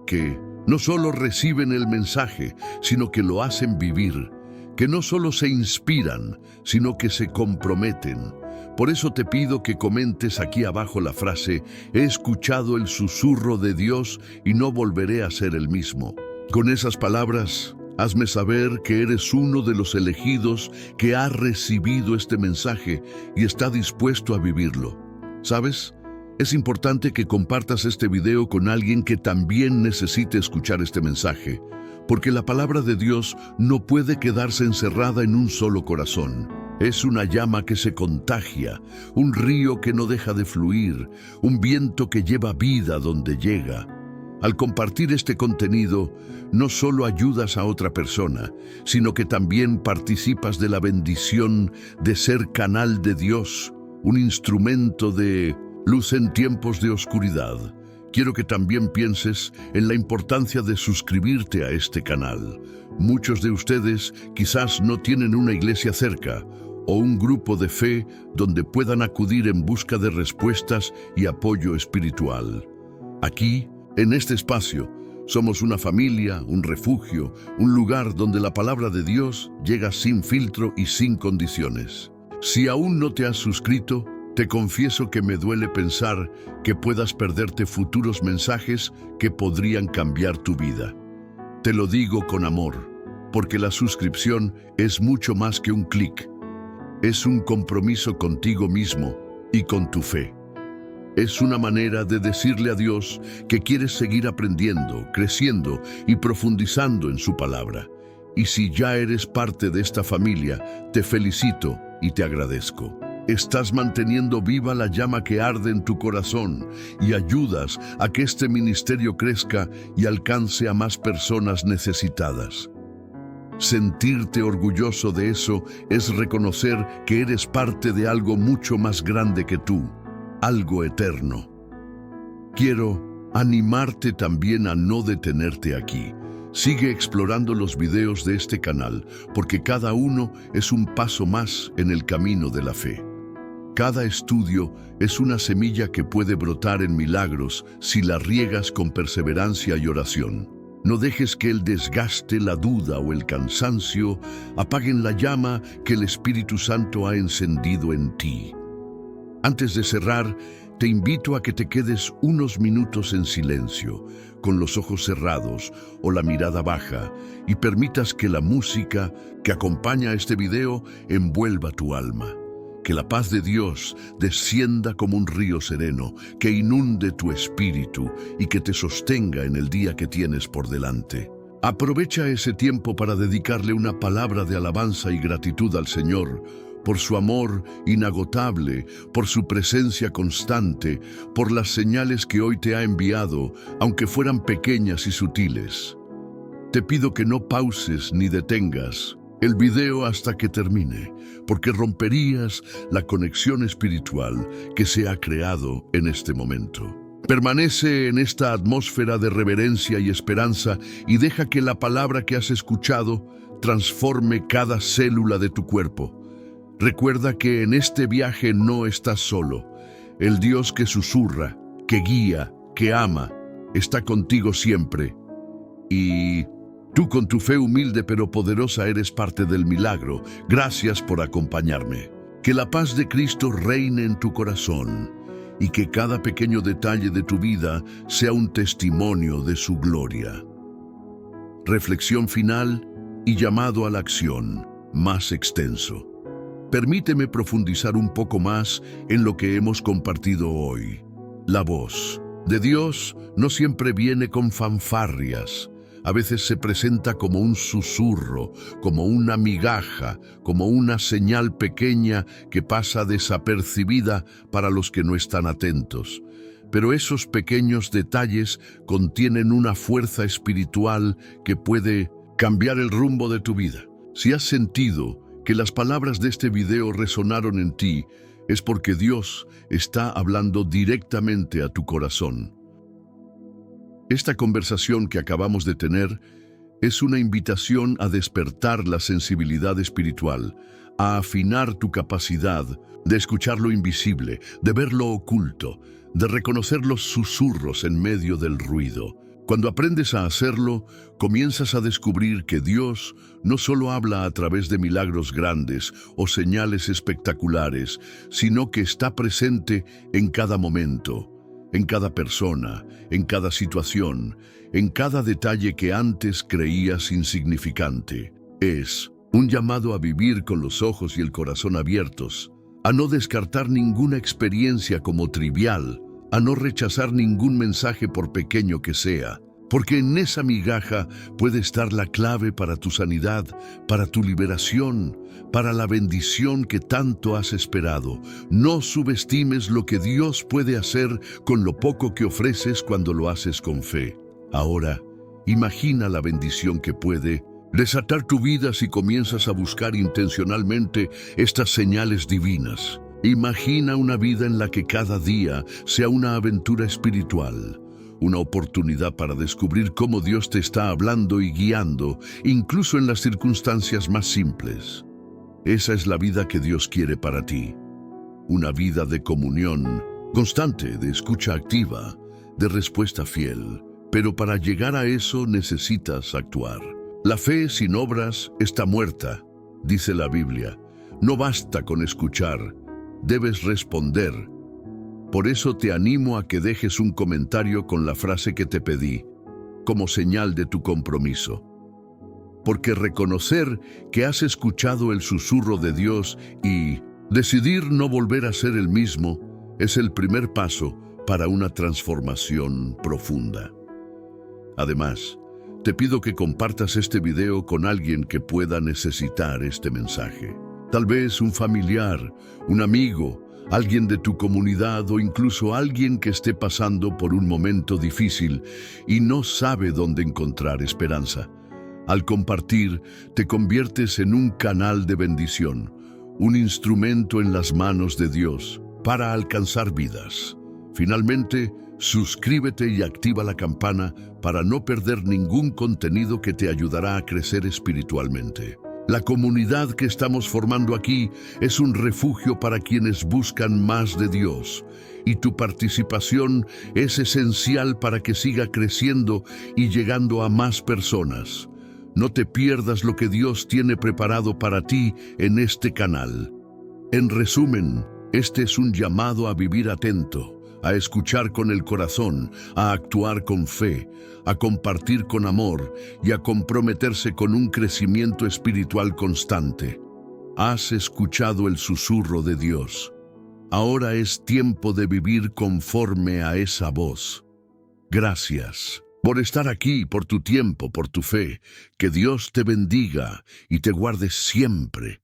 A: que no solo reciben el mensaje, sino que lo hacen vivir, que no solo se inspiran, sino que se comprometen. Por eso te pido que comentes aquí abajo la frase, he escuchado el susurro de Dios y no volveré a ser el mismo. Con esas palabras, hazme saber que eres uno de los elegidos que ha recibido este mensaje y está dispuesto a vivirlo. ¿Sabes? Es importante que compartas este video con alguien que también necesite escuchar este mensaje, porque la palabra de Dios no puede quedarse encerrada en un solo corazón. Es una llama que se contagia, un río que no deja de fluir, un viento que lleva vida donde llega. Al compartir este contenido, no solo ayudas a otra persona, sino que también participas de la bendición de ser canal de Dios, un instrumento de luz en tiempos de oscuridad. Quiero que también pienses en la importancia de suscribirte a este canal. Muchos de ustedes quizás no tienen una iglesia cerca o un grupo de fe donde puedan acudir en busca de respuestas y apoyo espiritual. Aquí, en este espacio, somos una familia, un refugio, un lugar donde la palabra de Dios llega sin filtro y sin condiciones. Si aún no te has suscrito, te confieso que me duele pensar que puedas perderte futuros mensajes que podrían cambiar tu vida. Te lo digo con amor, porque la suscripción es mucho más que un clic. Es un compromiso contigo mismo y con tu fe. Es una manera de decirle a Dios que quieres seguir aprendiendo, creciendo y profundizando en su palabra. Y si ya eres parte de esta familia, te felicito y te agradezco. Estás manteniendo viva la llama que arde en tu corazón y ayudas a que este ministerio crezca y alcance a más personas necesitadas. Sentirte orgulloso de eso es reconocer que eres parte de algo mucho más grande que tú, algo eterno. Quiero animarte también a no detenerte aquí. Sigue explorando los videos de este canal, porque cada uno es un paso más en el camino de la fe. Cada estudio es una semilla que puede brotar en milagros si la riegas con perseverancia y oración. No dejes que el desgaste, la duda o el cansancio apaguen la llama que el Espíritu Santo ha encendido en ti. Antes de cerrar, te invito a que te quedes unos minutos en silencio, con los ojos cerrados o la mirada baja, y permitas que la música que acompaña este video envuelva tu alma. Que la paz de Dios descienda como un río sereno, que inunde tu espíritu y que te sostenga en el día que tienes por delante. Aprovecha ese tiempo para dedicarle una palabra de alabanza y gratitud al Señor, por su amor inagotable, por su presencia constante, por las señales que hoy te ha enviado, aunque fueran pequeñas y sutiles. Te pido que no pauses ni detengas el video hasta que termine, porque romperías la conexión espiritual que se ha creado en este momento. Permanece en esta atmósfera de reverencia y esperanza y deja que la palabra que has escuchado transforme cada célula de tu cuerpo. Recuerda que en este viaje no estás solo. El Dios que susurra, que guía, que ama, está contigo siempre. Y tú, con tu fe humilde pero poderosa, eres parte del milagro. Gracias por acompañarme. Que la paz de Cristo reine en tu corazón y que cada pequeño detalle de tu vida sea un testimonio de su gloria. Reflexión final y llamado a la acción más extenso. Permíteme profundizar un poco más en lo que hemos compartido hoy. La voz de Dios no siempre viene con fanfarrias. A veces se presenta como un susurro, como una migaja, como una señal pequeña que pasa desapercibida para los que no están atentos. Pero esos pequeños detalles contienen una fuerza espiritual que puede cambiar el rumbo de tu vida. Si has sentido que las palabras de este video resonaron en ti, es porque Dios está hablando directamente a tu corazón. Esta conversación que acabamos de tener es una invitación a despertar la sensibilidad espiritual, a afinar tu capacidad de escuchar lo invisible, de ver lo oculto, de reconocer los susurros en medio del ruido. Cuando aprendes a hacerlo, comienzas a descubrir que Dios no solo habla a través de milagros grandes o señales espectaculares, sino que está presente en cada momento, en cada persona, en cada situación, en cada detalle que antes creías insignificante. Es un llamado a vivir con los ojos y el corazón abiertos, a no descartar ninguna experiencia como trivial, a no rechazar ningún mensaje por pequeño que sea, porque en esa migaja puede estar la clave para tu sanidad, para tu liberación, para la bendición que tanto has esperado. No subestimes lo que Dios puede hacer con lo poco que ofreces cuando lo haces con fe. Ahora, imagina la bendición que puede desatar tu vida si comienzas a buscar intencionalmente estas señales divinas. Imagina una vida en la que cada día sea una aventura espiritual, una oportunidad para descubrir cómo Dios te está hablando y guiando, incluso en las circunstancias más simples. Esa es la vida que Dios quiere para ti. Una vida de comunión constante, de escucha activa, de respuesta fiel. Pero para llegar a eso necesitas actuar. La fe sin obras está muerta, dice la Biblia. No basta con escuchar, debes responder. Por eso te animo a que dejes un comentario con la frase que te pedí, como señal de tu compromiso. Porque reconocer que has escuchado el susurro de Dios y decidir no volver a ser el mismo es el primer paso para una transformación profunda. Además, te pido que compartas este video con alguien que pueda necesitar este mensaje. Tal vez un familiar, un amigo, alguien de tu comunidad o incluso alguien que esté pasando por un momento difícil y no sabe dónde encontrar esperanza. Al compartir, te conviertes en un canal de bendición, un instrumento en las manos de Dios para alcanzar vidas. Finalmente, suscríbete y activa la campana para no perder ningún contenido que te ayudará a crecer espiritualmente. La comunidad que estamos formando aquí es un refugio para quienes buscan más de Dios, y tu participación es esencial para que siga creciendo y llegando a más personas. No te pierdas lo que Dios tiene preparado para ti en este canal. En resumen, este es un llamado a vivir atento, a escuchar con el corazón, a actuar con fe, a compartir con amor y a comprometerse con un crecimiento espiritual constante. Has escuchado el susurro de Dios. Ahora es tiempo de vivir conforme a esa voz. Gracias por estar aquí, por tu tiempo, por tu fe. Que Dios te bendiga y te guarde siempre.